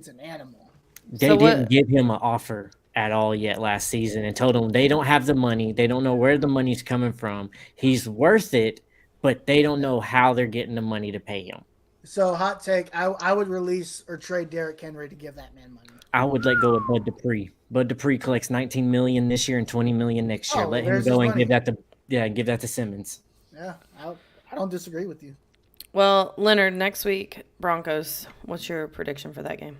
an animal. They didn't give him an offer at all yet last season and told him they don't have the money. They don't know where the money's coming from. He's worth it, but they don't know how they're getting the money to pay him. So hot take, I would release or trade Derrick Henry to give that man money. I would let go of Bud Dupree. Bud Dupree collects $19 million this year and $20 million next year. Oh, Let him there's go his and money. give that to Simmons. Yeah, I don't disagree with you. Well, Leonard, next week Broncos. What's your prediction for that game?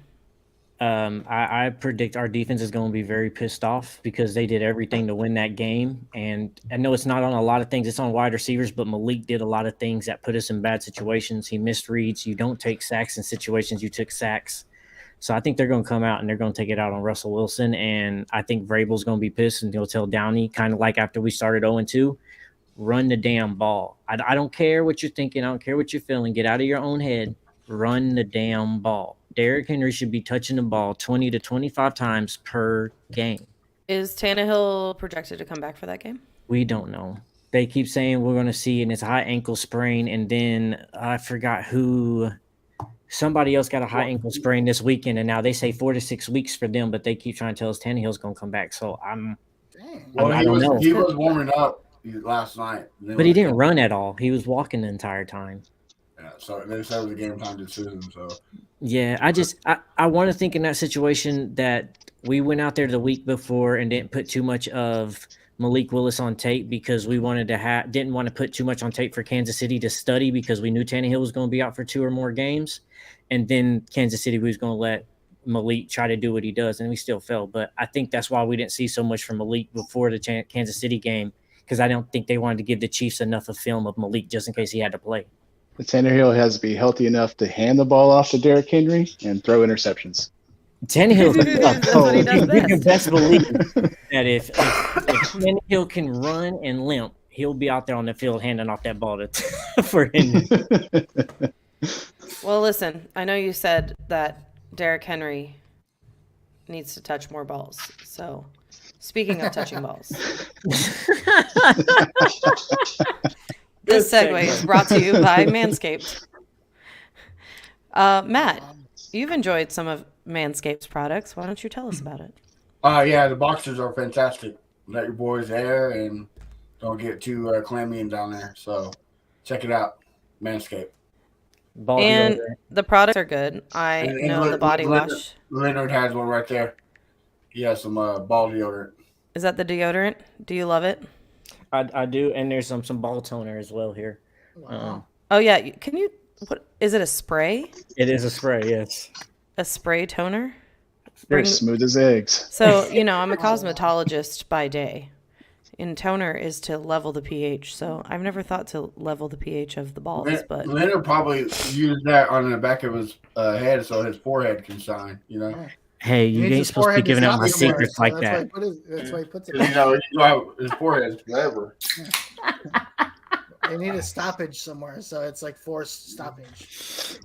I predict our defense is going to be very pissed off because they did everything to win that game. And I know it's not on a lot of things. It's on wide receivers, but Malik did a lot of things that put us in bad situations. He missed reads. You don't take sacks in situations. You took sacks. So I think they're going to come out and they're going to take it out on Russell Wilson. And I think Vrabel's going to be pissed and he'll tell Downey, kind of like after we started 0-2, run the damn ball. I don't care what you're thinking. I don't care what you're feeling. Get out of your own head. Run the damn ball. Derrick Henry should be touching the ball 20 to 25 times per game. Is Tannehill projected to come back for that game? We don't know. They keep saying we're going to see, and it's a high ankle sprain. And then I forgot who. Somebody else got a high ankle sprain this weekend, and now they say 4 to 6 weeks for them, but they keep trying to tell us Tannehill's going to come back. So Dang. Well, I don't know. He was warming up last night. But he didn't run at all. He was walking the entire time. Yeah, so they said it was a game time decision. So Yeah, I want to think in that situation that we went out there the week before and didn't put too much of Malik Willis on tape because we didn't want to put too much on tape for Kansas City to study because we knew Tannehill was going to be out for 2 or more games. And then Kansas City was going to let Malik try to do what he does, and we still failed. But I think that's why we didn't see so much from Malik before the Kansas City game because I don't think they wanted to give the Chiefs enough of film of Malik just in case he had to play. The Tannehill has to be healthy enough to hand the ball off to Derrick Henry and throw interceptions. Tannehill, That's what he does you can best. best believe that if Tannehill can run and limp, he'll be out there on the field handing off that ball for Henry. Well, listen, I know you said that Derrick Henry needs to touch more balls. So, speaking of touching balls, this segue is brought to you by Manscaped. Matt, you've enjoyed some of Manscaped's products. Why don't you tell us about it? yeah, the boxers are fantastic. Let your boys air and don't get too clammy and down there. So check it out, Manscaped. Ball And deodorant. the products are good. I And know the body Leonard- wash. Leonard has one right there. He has some ball deodorant. Is that the deodorant? Do you love it? I do, and there's some ball toner as well here. Wow. Oh yeah. Can you? What is it? A spray? It is a spray, yes. A spray toner? They're smooth as eggs. So I'm a cosmetologist by day, and toner is to level the pH. So I've never thought to level the pH of the balls, but Leonard probably used that on the back of his head so his forehead can shine. You know, Hey, He you needs ain't his supposed to be forehead giving out stop my somewhere, secrets so like that's that. That's why he puts it. you know his forehead's forever. They need a stoppage somewhere, so it's like forced stoppage.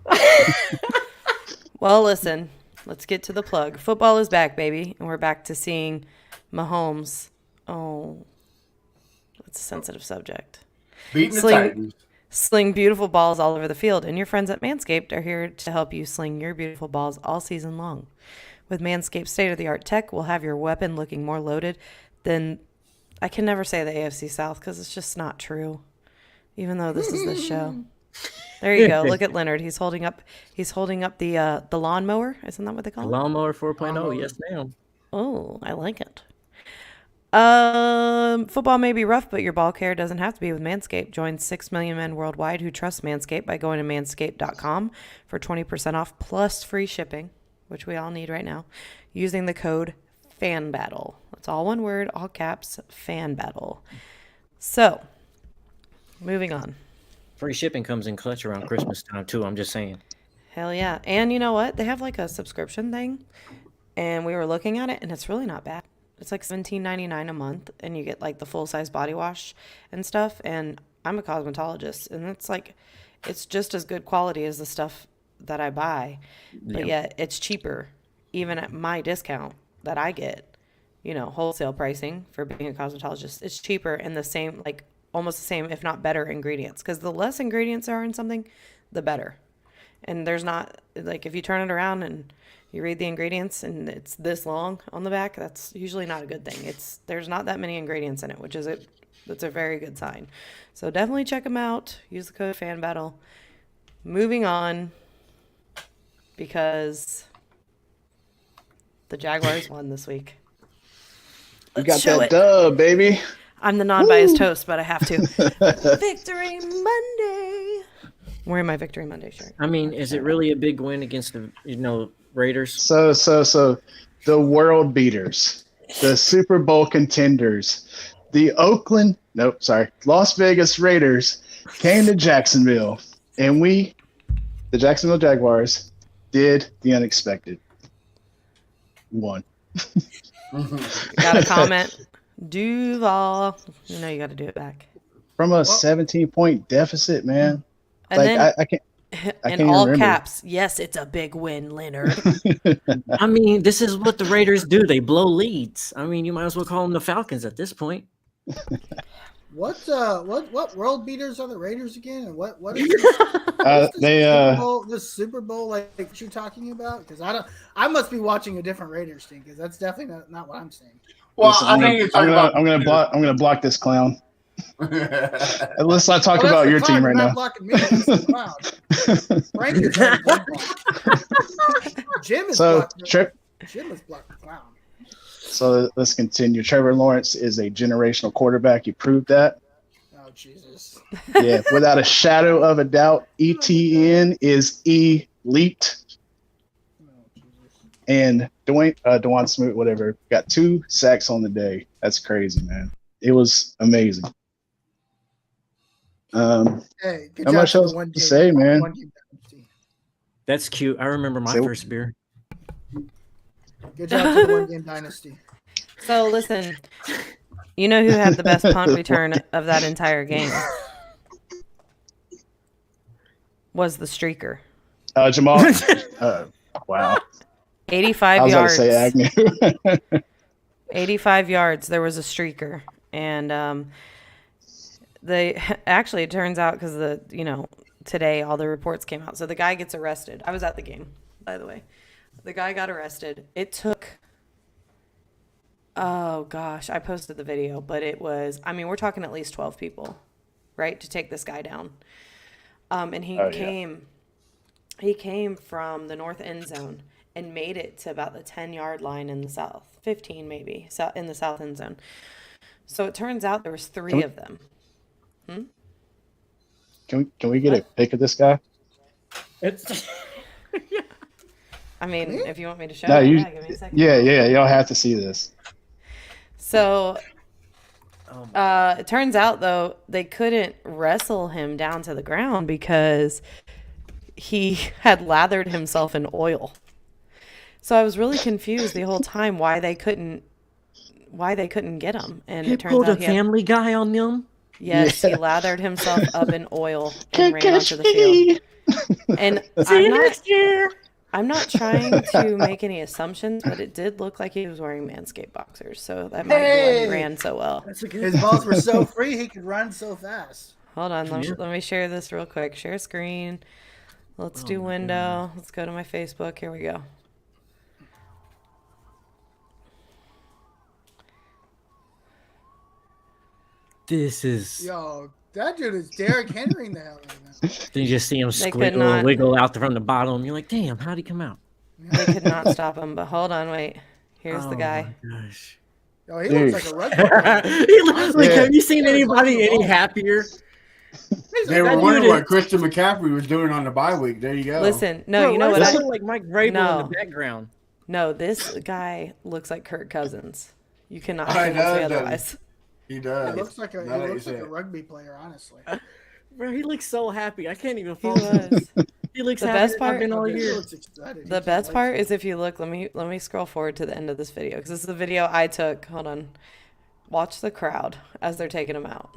well, listen. Let's get to the plug. Football is back, baby, and we're back to seeing Mahomes. Oh, that's a sensitive subject. Beating the Sling- Titans. Sling beautiful balls all over the field, and your friends at Manscaped are here to help you sling your beautiful balls all season long. With Manscaped's state-of-the-art tech, we'll have your weapon looking more loaded than... I can never say the AFC South because it's just not true, even though this is this show. There you go. Look at Leonard. He's holding up the lawnmower. Isn't that what they call it? Lawnmower 4.0. Yes, ma'am. Oh, I like it. Football may be rough, but your ball care doesn't have to be with Manscaped. Join 6 million men worldwide who trust Manscaped by going to manscaped.com for 20% off plus free shipping, which we all need right now, using the code FANBATTLE. That's all one word, all caps, FANBATTLE. So, moving on. Free shipping comes in clutch around Christmas time, too. I'm just saying. Hell yeah. And you know what? They have like a subscription thing, and we were looking at it, and it's really not bad. It's like $17.99 a month, and you get like the full-size body wash and stuff. And I'm a cosmetologist, and it's just as good quality as the stuff that I buy, but yet it's cheaper, even at my discount that I get. Wholesale pricing for being a cosmetologist. It's cheaper and the same, like almost the same, if not better ingredients. Because the less ingredients there are in something, the better. And there's not like if you turn it around and you read the ingredients and it's this long on the back, that's usually not a good thing. There's not that many ingredients in it, that's a very good sign. So definitely check them out. Use the code FANBATTLE. Moving on, because the Jaguars won this week. You got that dub, baby. I'm the non-biased host, but I have to. Victory Monday. I'm wearing my Victory Monday shirt. I mean, is it really a big win against the Raiders? So the world beaters, the Super Bowl contenders, the Las Vegas Raiders came to Jacksonville, and we, the Jacksonville Jaguars, did the unexpected. Won. Got a comment? Duval. You know you got to do it back. From a 17-point deficit, man. And then, I can't. In all caps, yes, it's a big win, Leonard. I mean, this is what the Raiders do. They blow leads. I mean, you might as well call them the Falcons at this point. What world beaters are the Raiders again? And what is the Super Bowl like what you talking about? Because I must be watching a different Raiders team because that's definitely not what I'm saying. Well, Listen, I'm gonna block this clown. Let's not talk about your team right now. Blocking me. That's the clown. Frank is Jim is blocked the clown. So let's continue. Trevor Lawrence is a generational quarterback. You proved that. Oh, Jesus. Yeah, without a shadow of a doubt, ETN is elite. And Dwayne Smoot, whatever, got 2 sacks on the day. That's crazy, man. It was amazing. Hey, good not much else to say, man. That's cute. I remember my first beer. Good job to the one game dynasty. So listen, you know who had the best punt return of that entire game? Was the streaker. Jamal. Wow. 85 yards. I was about to say Agnew. 85 yards. There was a streaker, and it turns out because today all the reports came out. So the guy gets arrested. I was at the game, by the way. The guy got arrested. It took, oh gosh, I posted the video, but it was, we're talking at least 12 people, right, to take this guy down. And he came from the north end zone and made it to about the 10-yard line in the south, 15 maybe, in the south end zone. So it turns out there was 3 of them. Can we get a pic of this guy? It's yeah. If you want me to show you, give me a second. Yeah, y'all have to see this. So, it turns out, though, they couldn't wrestle him down to the ground because he had lathered himself in oil. So I was really confused the whole time why they couldn't get him. And he it turns pulled out a Family Guy on them. Yes, he lathered himself up in oil and ran onto the field. And I'm not trying to make any assumptions, but it did look like he was wearing Manscaped boxers, so that might be why he ran so well. His balls were so free, he could run so fast. Hold on, let me share this real quick. Share screen. Let's do window. Let's go to my Facebook. Here we go. This is. Yo, that dude is Derrick Henry in the hell right now. Then you just see him They could squiggle not- and wiggle out from the bottom. You're like, damn, how'd he come out? They could not stop him. But hold on, wait. Here's the guy. My gosh. Yo, he Dude. looks like a rugby player. He looks like, Yeah. have you seen anybody any happier? They were That wondering dude what is- Christian McCaffrey was doing on the bye week. There you go. Listen, no, Bro, you know why what? does I he look like Mike Vrabel No. in the background. No, this guy looks like Kirk Cousins. You cannot I convince me know, otherwise. He He does. looks like Now that you a say it. rugby player, honestly. Bro, he looks so happy. I can't even He follow him. was. He looks The happy best as part- I've been all He year. looks excited. He The can't best wait part to- is if you look, let me scroll forward to the end of this video because this is the video I took. Hold on. Watch the crowd as they're taking him out.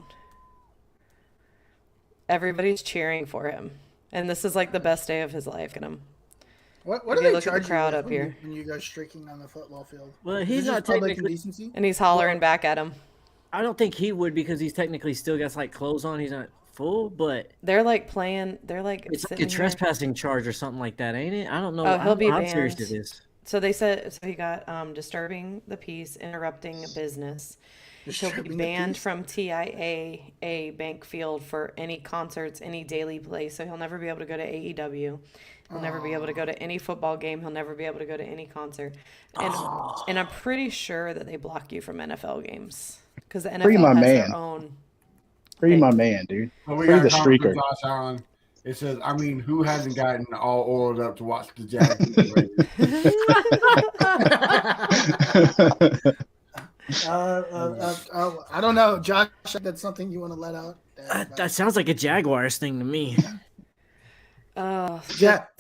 Everybody's cheering for him. And this is like the best day of his life. And I'm What if do you they look at the charge you crowd with up when here. when you go streaking on the football field? Well, Is he's it just not public technically. indecency? and he's hollering back at him. I don't think he would because he's technically still got like clothes on. He's not full, but They're like playing. They're like it's like a sitting here. trespassing charge or something like that, ain't it? I don't know. Oh, he'll be how serious banned. it is. So they said so he got disturbing the peace, interrupting business. He'll be Disturbing the banned peace? from TIAA Bank Field for any concerts, any daily play. So he'll never be able to go to AEW. He'll never be able to go to any football game. He'll never be able to go to any concert. And I'm pretty sure that they block you from NFL games because the Free my NFL has man. their own. Free my man, dude. Well, we Free got the a comment from streaker. Josh Allen. It says, I mean, who hasn't gotten all oiled up to watch the Jags? I don't know, Josh. That's something you want to let out. That sounds like a Jaguars thing to me. Stuff.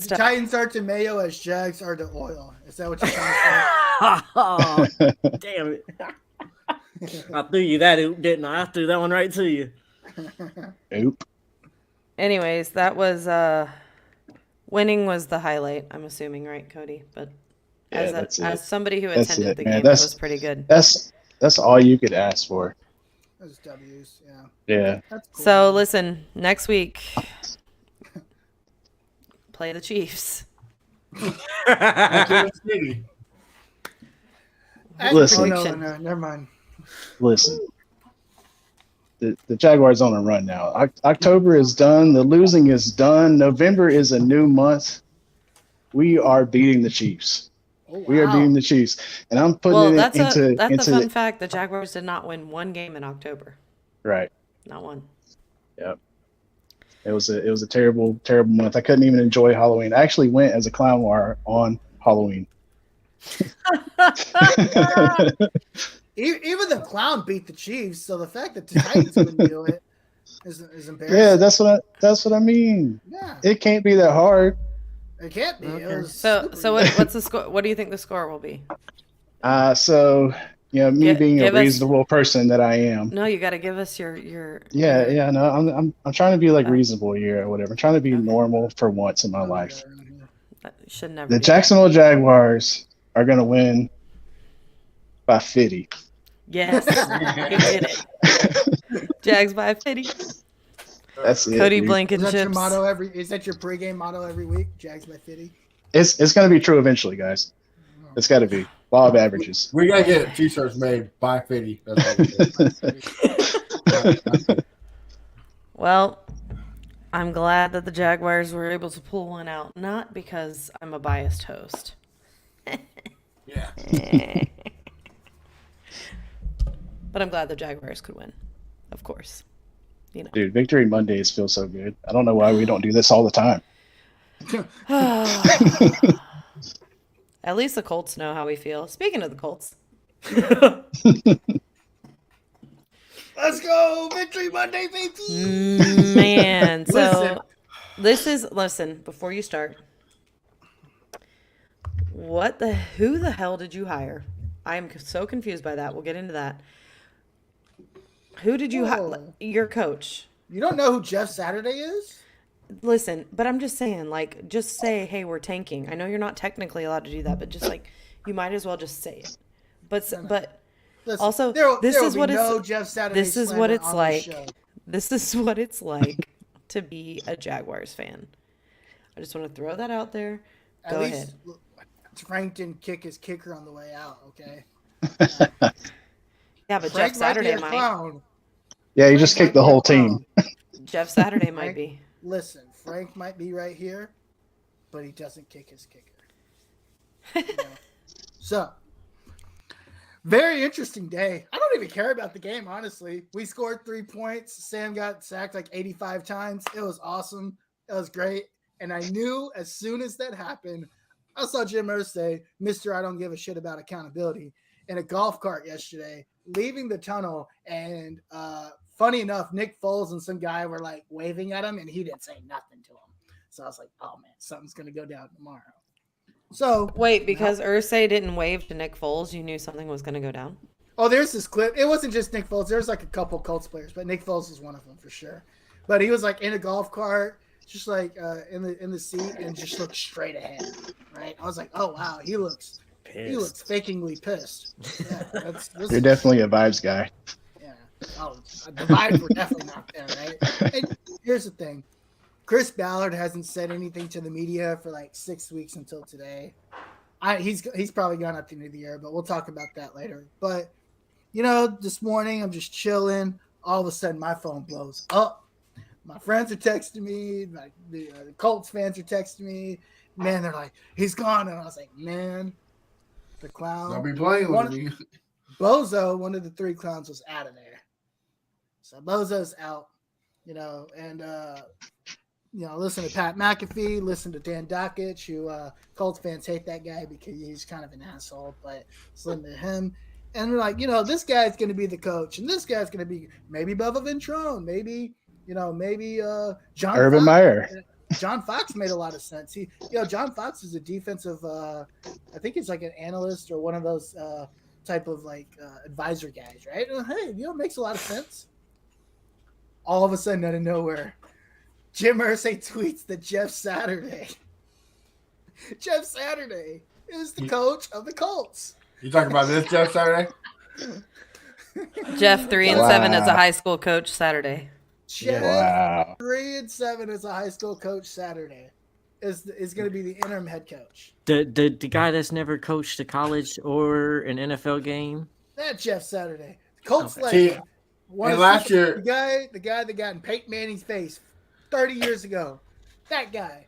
Titans are to mayo as Jags are to oil. Is that what you're trying to say? Oh, damn it. I threw you that oop, didn't I? I threw that one right to you. Oop. Anyways, that was winning was the highlight. I'm assuming, right, Cody? But Yeah, that's it. as somebody who That's attended it, the man. game, That's- it was pretty good. That's all you could ask for. Those W's, yeah. Yeah. That's cool. So listen, next week, play the Chiefs. Kansas City. Listen. Oh, no, never mind. Listen. The Jaguars on a run now. October is done. The losing is done. November is a new month. We are beating the Chiefs. Oh, We are wow. beating the Chiefs, and I'm putting Well, it that's into a into fun fact. The Jaguars did not win one game in October. right. Not one. Yep. It was a terrible month. I couldn't even enjoy Halloween. I actually went as a clown war on Halloween. Even the clown beat the Chiefs, so the fact that the Titans couldn't do it is embarrassing. Yeah, that's what I mean. Yeah, It can't be that hard. it can't be. It Okay. was So super easy. what's the score? What do you think the score will be? So me being a give us- reasonable person that I am. No, you got to give us your. Yeah, no, I'm trying to be like reasonable here or whatever. I'm trying to be normal for once in my life. Should never. The be. Jacksonville Jaguars are gonna win by 50. Yes, you did it. Jags by 50. That's it. Cody dude. Is that your Blankenship. motto Is that your pregame motto every week? Jags by 50. It's gonna be true eventually, guys. It's got to be law of averages. We got to get t-shirts made by 50. That's all we do. Well, I'm glad that the Jaguars were able to pull one out. Not because I'm a biased host. Yeah. But I'm glad the Jaguars could win. Of course. You know. Dude, Victory Mondays feel so good. I don't know why we don't do this all the time. At least the Colts know how we feel. Speaking of the Colts. Let's go, Victory Monday, baby. Man, so listen, before you start. Who the hell did you hire? I'm so confused by that. We'll get into that. Who did you hire? Whoa. Your coach. You don't know who Jeff Saturday is? Listen, but I'm just saying, just say, hey, we're tanking. I know you're not technically allowed to do that, but just you might as well just say it. But Listen, also, there this will is be what no it's. Jeff Saturday This is slander what it's on like. this show. This is what it's like to be a Jaguars fan. I just want to throw that out there. At Go least ahead. Frank didn't kick his kicker on the way out, okay? Yeah, but Frank Jeff might be Saturday a might. clown, Yeah, you just kicked the whole team. Jeff Saturday might be. Listen, Frank might be right here, but he doesn't kick his kicker. You know? So, very interesting day. I don't even care about the game, honestly. We scored 3 points. Sam got sacked like 85 times. It was awesome. It was great. And I knew as soon as that happened, I saw Jim Irsay, Mr. I don't give a shit about accountability, in a golf cart yesterday, leaving the tunnel. And funny enough, Nick Foles and some guy were like waving at him, and he didn't say nothing to him. So I was like, oh man, something's going to go down tomorrow. So wait, because Irsay didn't wave to Nick Foles, you knew something was going to go down? Oh, there's this clip. It wasn't just Nick Foles. There's like a couple Colts players, but Nick Foles is one of them for sure. But he was like in a golf cart, just like in the seat, and just looked straight ahead. Right? I was like, oh wow, he looks fakingly pissed. Yeah, You're definitely a vibes guy. Yeah. Oh, the vibes were definitely not there, right? And here's the thing. Chris Ballard hasn't said anything to the media for like 6 weeks until today. He's probably gone at the end of the year, but we'll talk about that later. But, you know, this morning I'm just chilling. All of a sudden my phone blows up. My friends are texting me. The Colts fans are texting me. Man, they're like, he's gone. And I was like, man, the clown. I'll be playing with me. Bozo, one of the 3 clowns, was out of there. So Bozo's out, you know, and listen to Pat McAfee, listen to Dan Dockich, who Colts fans hate that guy because he's kind of an asshole, but listen to him. And they're like, this guy's going to be the coach, and this guy's going to be maybe Bubba Ventrone, maybe John Urban Fox. Meyer. John Fox made a lot of sense. John Fox is a defensive, I think he's like an analyst or one of those type of like advisor guys, right? Hey, it makes a lot of sense. All of a sudden, out of nowhere, Jim Irsay tweets that Jeff Saturday is the coach of the Colts. You talking about this Jeff Saturday? Jeff 3-7 as a high school coach Saturday. Jeff 3-7 as a high school coach Saturday is going to be the interim head coach. The guy that's never coached a college or an NFL game. That Jeff Saturday, Colts legend. Last year, the guy that got in Peyton Manning's face 30 years ago. That guy.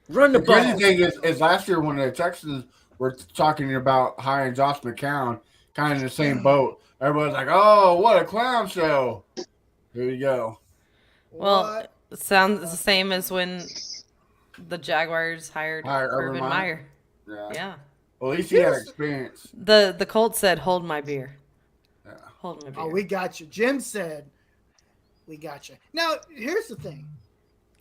Run the ball. The crazy thing is last year when the Texans were talking about hiring Josh McCown, kind of in the same boat. Everybody's like, "Oh, what a clown show!" Here you go. Well, it sounds the same as when the Jaguars hired Urban Meyer. Yeah. Well, at least he had experience. The Colts said, "Hold my beer." Yeah. Hold my beer. Oh, we got you. Jim said, "We got you." Now, here's the thing.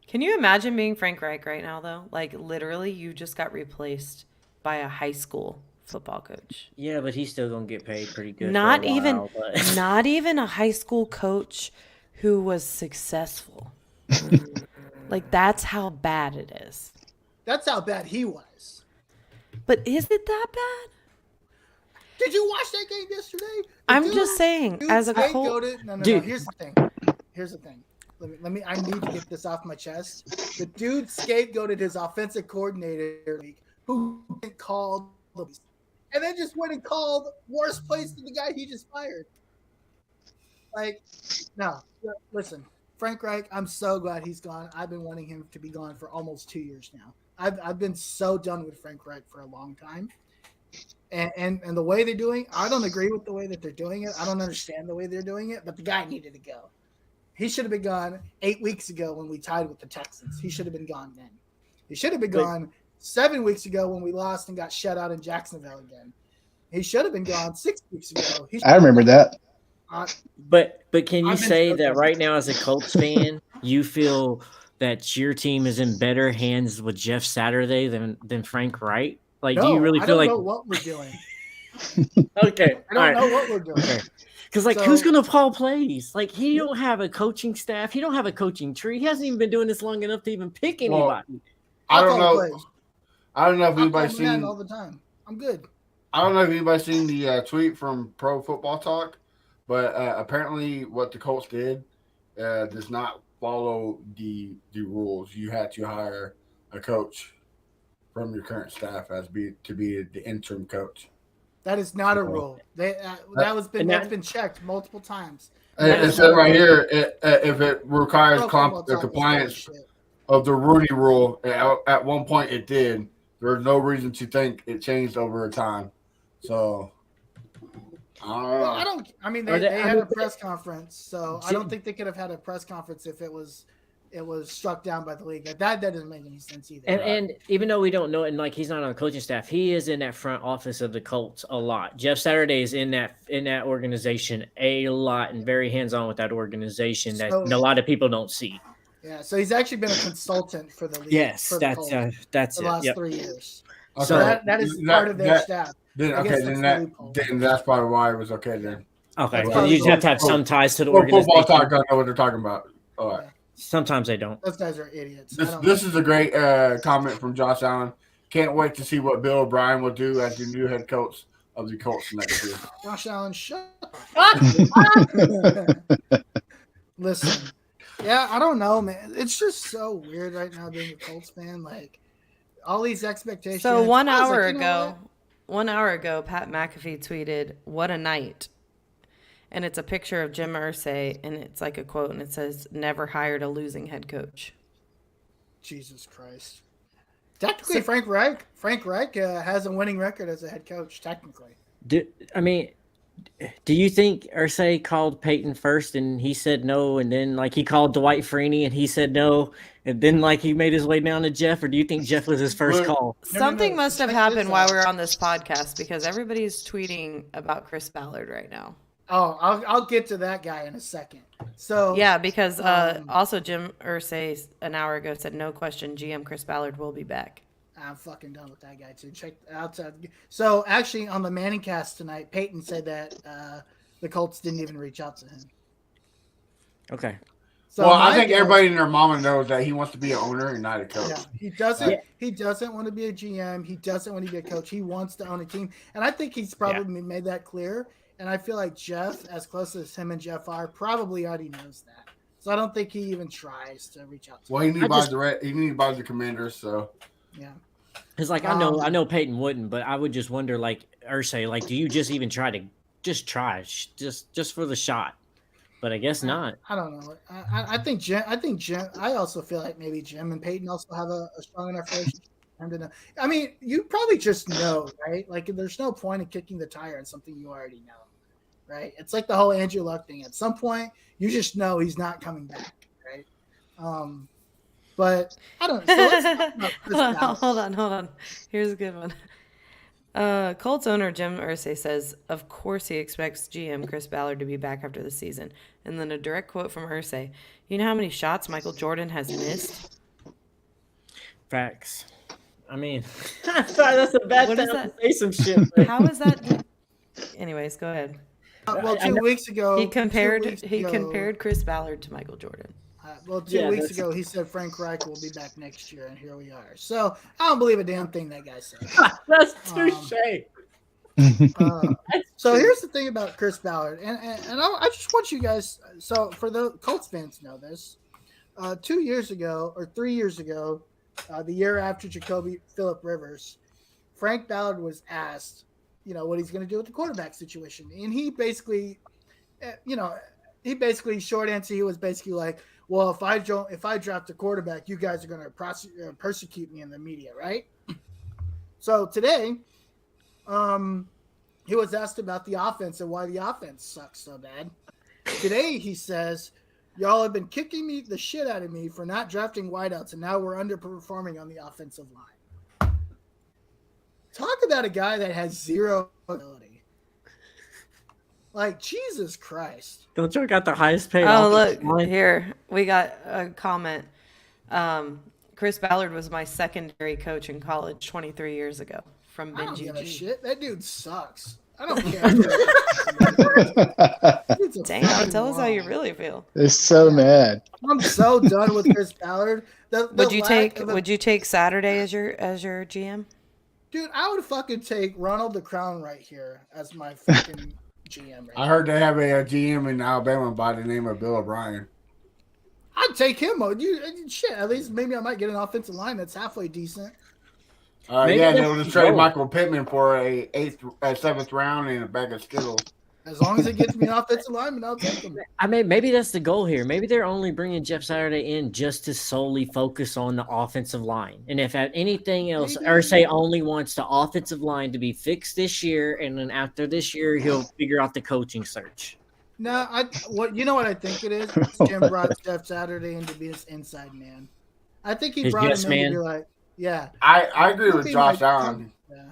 Can you imagine being Frank Reich right now, though? Like, literally, you just got replaced by a high school football coach. Yeah, but he's still gonna get paid pretty good. Not even a high school coach who was successful. Like, that's how bad it is. That's how bad he was. But is it that bad? Did you watch that game yesterday? I'm just saying, as a Colt. No. Here's the thing. Let me. I need to get this off my chest. The dude scapegoated his offensive coordinator, who called and then just went and called worst place than the guy he just fired. Like, no. Listen, Frank Reich. I'm so glad he's gone. I've been wanting him to be gone for almost 2 years now. I've been so done with Frank Reich for a long time. And the way they're doing, I don't agree with the way that they're doing it. I don't understand the way they're doing it, but the guy needed to go. He should have been gone 8 weeks ago when we tied with the Texans. He should have been gone then. He should have been gone 7 weeks ago when we lost and got shut out in Jacksonville again. He should have been gone 6 weeks ago. I remember that. But can you say that right now as a Colts fan, you feel that your team is in better hands with Jeff Saturday than Frank Reich? Like, do you really feel like? I don't know what we're doing. Okay, I don't know what we're doing. Okay. Because, who's going to call plays? Like, he don't have a coaching staff. He don't have a coaching tree. He hasn't even been doing this long enough to even pick anybody. Well, I don't know if anybody's seen all the time. I'm good. I don't know if anybody's seen the tweet from Pro Football Talk, but apparently what the Colts did does not follow the rules. You had to hire a coach from your current staff to be the interim coach. That is not a rule. That's been checked multiple times. It said right here, if it requires Pro football the talk is compliance bullshit. of the Rooney Rule, at one point it did. There's no reason to think it changed over time. So, I don't know. Well, I mean, they had a press conference, so I don't think they could have had a press conference if it was struck down by the league. Like, that doesn't make any sense either. And even though we don't know it, and like he's not on the coaching staff, he is in that front office of the Colts a lot. Jeff Saturday is in that organization a lot and very hands-on with that organization that a lot of people don't see. Yeah, so he's actually been a consultant for the league. Yes, for that's the last 3 years. Okay. So that is part of their staff. Then that's probably why it was okay then. Okay, you just have to have some ties to the organization. Football talk don't know what they're talking about. All right. Sometimes they don't. Those guys are idiots. This is a great comment from Josh Allen. Can't wait to see what Bill O'Brien will do as the new head coach of the Colts next year. Josh Allen, shut up. Listen, yeah, I don't know, man. It's just so weird right now being a Colts fan. Like, all these expectations. So 1 hour ago, Pat McAfee tweeted, "What a night." And it's a picture of Jim Irsay, and it's like a quote, and it says, "Never hired a losing head coach." Jesus Christ. Technically, Frank Reich has a winning record as a head coach, technically. Do you think Irsay called Peyton first and he said no, and then like he called Dwight Freeney and he said no, and then like he made his way down to Jeff, or do you think Jeff was his first call? Something must have happened while we were on this podcast, because everybody's tweeting about Chris Ballard right now. Oh, I'll get to that guy in a second. So yeah, because also Jim Irsay an hour ago said, "No question, GM Chris Ballard will be back." I'm fucking done with that guy too. Check outside. So actually, on the Manning cast tonight, Peyton said that the Colts didn't even reach out to him. Okay. So I think everybody and their mama knows that he wants to be an owner and not a coach. Yeah, he doesn't. Yeah. He doesn't want to be a GM. He doesn't want to be a coach. He wants to own a team, and I think he's probably made that clear. And I feel like Jeff, as close as him and Jeff are, probably already knows that. So I don't think he even tries to reach out to him. Well, he needs to buy the Commanders, so yeah. It's like I know Peyton wouldn't, but I would just wonder, like Irsay, like, do you just even try just for the shot? But I guess not. I don't know. I think Jim. I also feel like maybe Jim and Peyton also have a strong enough relationship. I mean, you probably just know, right? Like, there's no point in kicking the tire on something you already know, right? It's like the whole Andrew Luck thing. At some point, you just know he's not coming back, right? But I don't know. So hold on. Here's a good one. Colts owner Jim Irsay says, "Of course he expects GM Chris Ballard to be back after the season." And then a direct quote from Irsay, "You know how many shots Michael Jordan has missed?" Facts. I mean, that's a bad time to say some shit. How is that? Anyways, go ahead. Well, 2 weeks ago, he compared Chris Ballard to Michael Jordan. Two weeks ago, he said Frank Reich will be back next year, and here we are. So I don't believe a damn thing that guy said. That's touche. So here's the thing about Chris Ballard, and I just want you guys. So for the Colts fans to know this, 2 years ago or 3 years ago, the year after Jacoby Phillip Rivers, Frank Ballard was asked, what he's going to do with the quarterback situation, and he basically, short answer, he was basically like, "Well, if I draft a quarterback, you guys are going to persecute me in the media, right?" So today, he was asked about the offense and why the offense sucks so bad. Today, he says, "Y'all have been kicking the shit out of me for not drafting wideouts, and now we're underperforming on the offensive line." Talk about a guy that has zero ability. Like, Jesus Christ. Don't you got the highest paid? Oh, look, here. We got a comment. Chris Ballard was my secondary coach in college 23 years ago from Ben I don't GG. give a shit. That dude sucks. I don't care. Damn, tell us how you really feel. They're so mad. I'm so done with Chris Ballard. Would you take Saturday as your GM? Dude, I would fucking take Ronald the Crown right here as my fucking GM. I heard they have a GM in Alabama by the name of Bill O'Brien. I'd take him. Shit, at least maybe I might get an offensive line that's halfway decent. They'll just trade Michael Pittman for a 7th round and a bag of Skittles. As long as it gets me an offensive lineman, I'll take him. I mean, maybe that's the goal here. Maybe they're only bringing Jeff Saturday in just to solely focus on the offensive line. And if at anything else, Irsay only wants the offensive line to be fixed this year, and then after this year, he'll figure out the coaching search. No, you know what I think it is? Jim brought Jeff Saturday in to be his inside man. I think he brought him in to be like, yeah. I agree with Josh Allen. Yeah.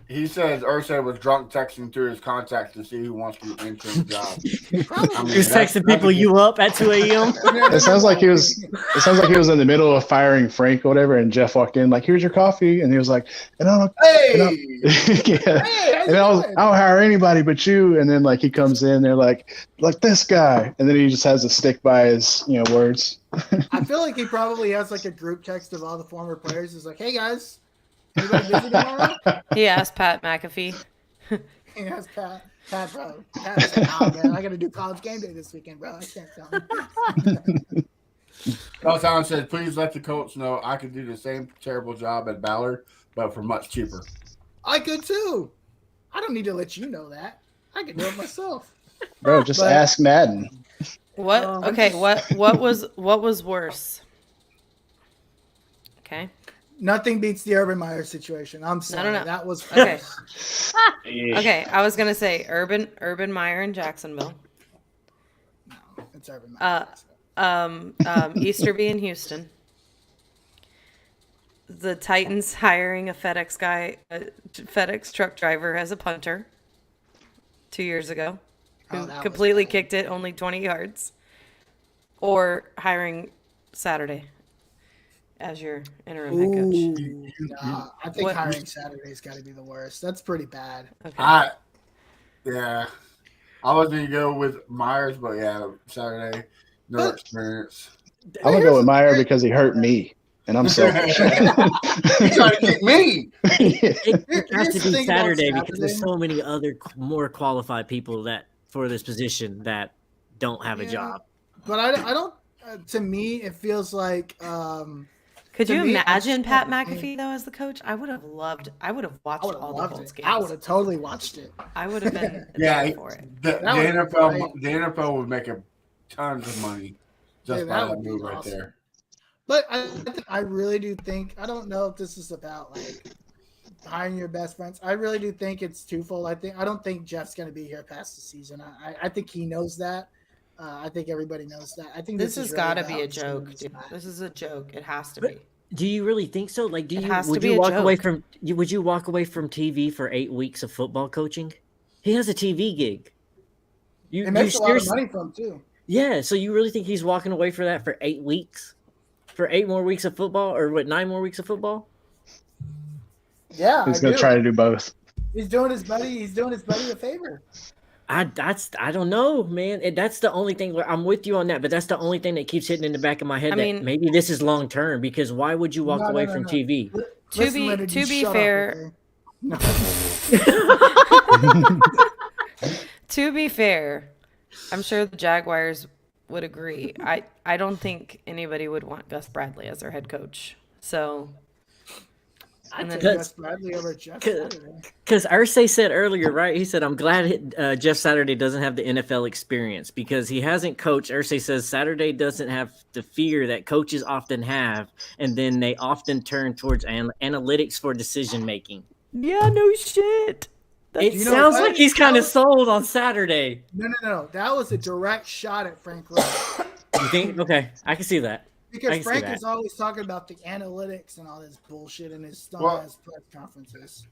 He says Irsay was drunk texting through his contacts to see who wants to enter the job. He was texting people you up at 2 a.m. It sounds like he was in the middle of firing Frank or whatever, and Jeff walked in like, "Here's your coffee," and he was like, "And I don't, yeah, and I don't hire anybody but you." And then like he comes in, they're like this guy, and then he just has to stick by his words. I feel like he probably has like a group text of all the former players. He's like, "Hey guys. Anybody busy tomorrow?" He asked Pat McAfee. He asked Pat, bro. Pat's like, "Oh man, I got to do college game day this weekend, bro. I can't tell him." Josh Allen said, "Please let the Colts know I could do the same terrible job at Ballard, but for much cheaper." I could too. I don't need to let you know that. I can do it myself. Bro, just ask Madden. What? Okay. What was worse? Okay. Nothing beats the Urban Meyer situation. I'm sorry. No. That was okay. Okay, I was gonna say Urban Meyer in Jacksonville. No, it's Urban Meyer. Easterby in Houston. The Titans hiring a FedEx truck driver as a punter 2 years ago, who completely kicked it only 20 yards, or hiring Saturday as your interim head coach. I think hiring Saturday's got to be the worst. That's pretty bad. Okay. I was going to go with Myers, but Saturday, no experience. I'm going to go with Meyer because he hurt me, and I'm selfish. You trying to get me? It has to be Saturday because there's so many other more qualified people for this position that don't have a job. But I don't. To me, it feels like. Could you imagine Pat McAfee though as the coach? I would have watched all the Colts games. I would have totally watched it. I would have been for it. The NFL would make a tons of money just by that move right there. But I really do think, I don't know if this is about like hiring your best friends. I really do think it's twofold. I don't think Jeff's going to be here past the season. I think he knows that. I think everybody knows that. I think this has got to be a joke, dude. This is a joke. It has to be. Do you really think so? Like, would you walk away from TV for 8 weeks of football coaching? He has a TV gig. It makes a lot of money from him too. Yeah, so you really think he's walking away for that for 8 weeks? For 8 more weeks of football, or 9 more weeks of football? Yeah, he's going to try to do both. He's doing his buddy a favor. I don't know, man. That's the only thing where I'm with you on that, but that's the only thing that keeps hitting in the back of my head. Maybe this is long term, because why would you walk away from TV? To be fair, to be fair, I'm sure the Jaguars would agree. I don't think anybody would want Gus Bradley as their head coach. So. I take Gus Bradley over Jeff Saturday. Because Irsay said earlier, right? He said, "I'm glad Jeff Saturday doesn't have the NFL experience because he hasn't coached." Irsay says Saturday doesn't have the fear that coaches often have, and then they often turn towards analytics for decision making. Yeah, no shit. It sounds like he's kind of sold on Saturday. No. That was a direct shot at Frank Reich. You think? Okay, I can see that. Because Frank is always talking about the analytics and all this bullshit in his press conferences.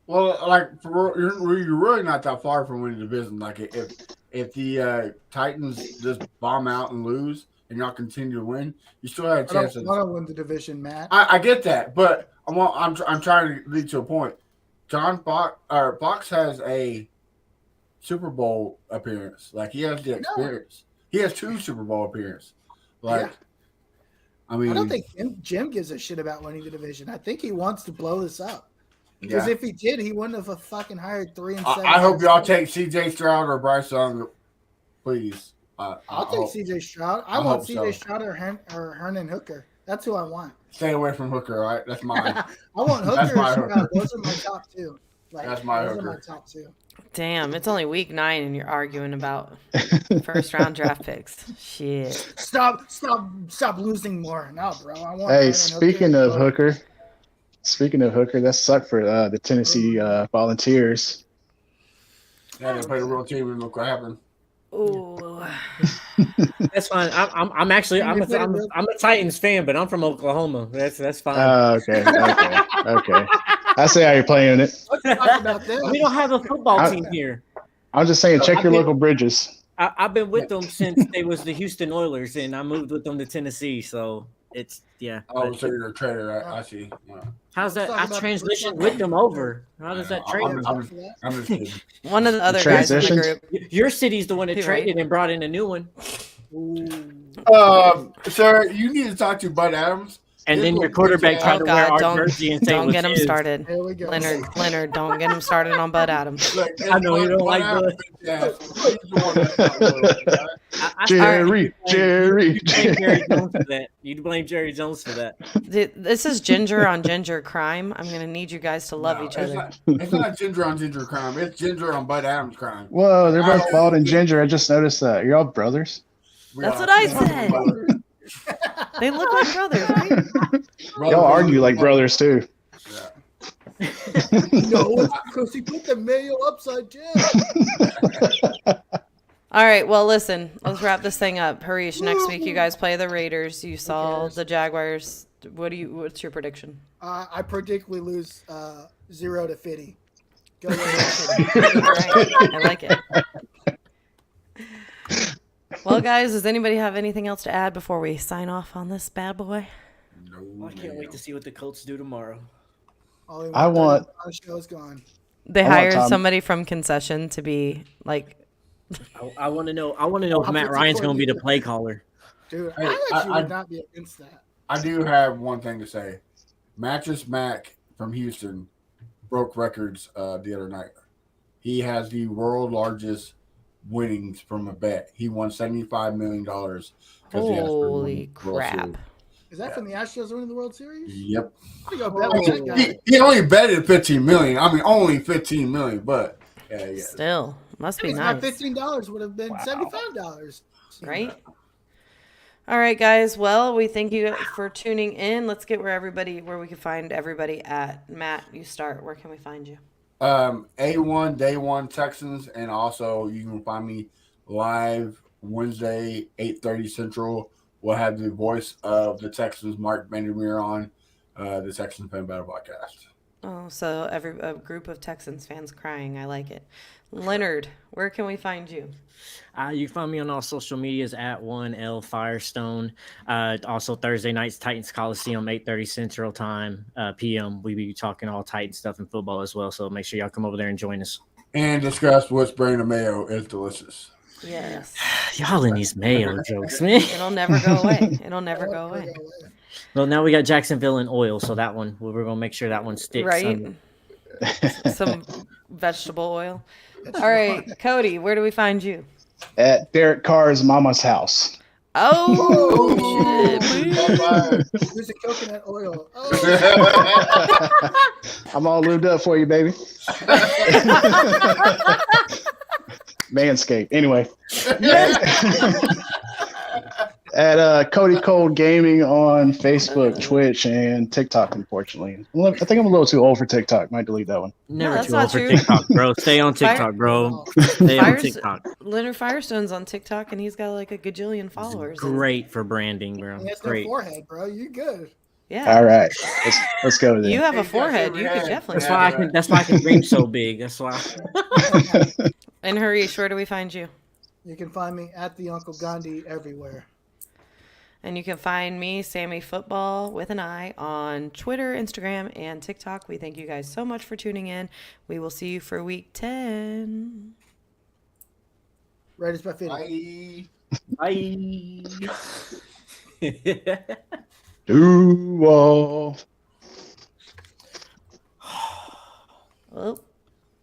Well, like you're really not that far from winning the division. Like if the Titans just bomb out and lose and y'all continue to win, you still have a chance. I don't want to win the division, Matt. I get that, but I'm trying to lead to a point. Fox has a Super Bowl appearance. Like he has the experience. He has 2 Super Bowl appearances. Like. Yeah. I don't think Jim gives a shit about winning the division. I think he wants to blow this up. Because if he did, he wouldn't have fucking hired 3 and 7. I hope y'all take C.J. Stroud or Bryce Young, please. I'll take C.J. Stroud. I want C.J. Stroud or Hernan Hooker. That's who I want. Stay away from Hooker, right? That's mine. I want Hooker or Stroud. Those are my top 2. That's my Hooker. Those are my top 2. Damn, it's only week 9 and you're arguing about first round draft picks. Shit. Stop losing more. No, bro. I want. Hey, speaking of Hooker, that sucked for the Tennessee Volunteers. Yeah, they played a real team and look what happened. Ooh. That's fine. I'm actually I'm a Titans fan, but I'm from Oklahoma. That's fine. Okay. I see how you're playing it. We don't have a football team here. I'm just saying, check your local bridges. I've been with them since they was the Houston Oilers, and I moved with them to Tennessee. So it's Oh, so you're a trader. I see. Yeah. How's that? I transitioned with them over. How does that trade? I'm just kidding. One of the other guys in the group. Your city's the one that traded and brought in a new one. Sir, you need to talk to Bud Adams. And then your quarterback tried to wear our jersey and say, don't get him started. Here we go. Leonard, don't get him started on Bud Adams. Look, I know you don't like Bud. Jerry. You blame Jerry Jones for that. This is ginger on ginger crime. I'm gonna need you guys to love each other. It's not ginger on ginger crime. It's ginger on Bud Adams crime. Whoa, they're both bald and ginger. I just noticed that. You're all brothers. That's what I said. They look like brothers, right? Y'all argue like brothers too. No, because he put the mayo upside down. All right, well, listen, let's wrap this thing up. Harish, next week you guys play the Raiders. You saw the Jaguars. What's your prediction? I predict we lose 0-50. Go All right, I like it. Well, guys, does anybody have anything else to add before we sign off on this bad boy? I can't wait to see what the Colts do tomorrow. I want. Our show's gone. They hired somebody from concession to be like. I want to know. I want to know if Matt Ryan's going to be the play caller. Dude, I actually would not be against that. I do have one thing to say. Mattress Mac from Houston broke records the other night. He has the world largest winnings from a bet. He won $75 million. Holy crap. Is that from the Astros winning the World Series? Yep. I go bet with that guy. He only betted $15 million. I mean, only $15 million, but yeah. Still, must be nice. My $15 would have been $75. Right? All right, guys. Well, we thank you for tuning in. Let's get where we can find everybody at. Matt, you start. Where can we find you? A1 Day One Texans, and also you can find me live Wednesday 8:30 Central. We'll have the voice of the Texans, Mark Vandermeer, on the Texans Fan Battle Podcast. Oh, so a group of Texans fans crying. I like it. Leonard, where can we find you? You can find me on all social medias at 1L Firestone. Also Thursday nights, Titans Coliseum, 8:30 Central Time, PM. We be talking all Titan stuff and football as well. So make sure y'all come over there and join us. And discuss which brand of mayo is delicious. Yes. Y'all in these mayo jokes, man. It'll never go away. It'll never go away. Well, now we got Jacksonville in oil, so that one, we're going to make sure that one sticks. Right. Some vegetable oil. All right, Cody, where do we find you? At Derek Carr's mama's house. Oh, shit. Using coconut oil. Oh. I'm all lubed up for you, baby. Manscaped. Anyway. At Cody Cold Gaming on Facebook, Twitch, and TikTok, unfortunately. I think I'm a little too old for TikTok. Might delete that one. Never that's too not old for true. TikTok, bro. Stay on TikTok, bro. Stay on TikTok. Leonard Firestone's on TikTok, and he's got like a gajillion followers. Great for branding, bro. He has no Great. forehead, bro. You good. Yeah. All right. Let's go with it. You have a forehead. You could definitely. That's why I can dream so big. That's why. And Harish, where do we find you? You can find me at the Uncle Gandhi everywhere. And you can find me, Sammy Football with an I, on Twitter, Instagram, and TikTok. We thank you guys so much for tuning in. We will see you for week 10. Raiders by 50. Bye. Do all. Oh.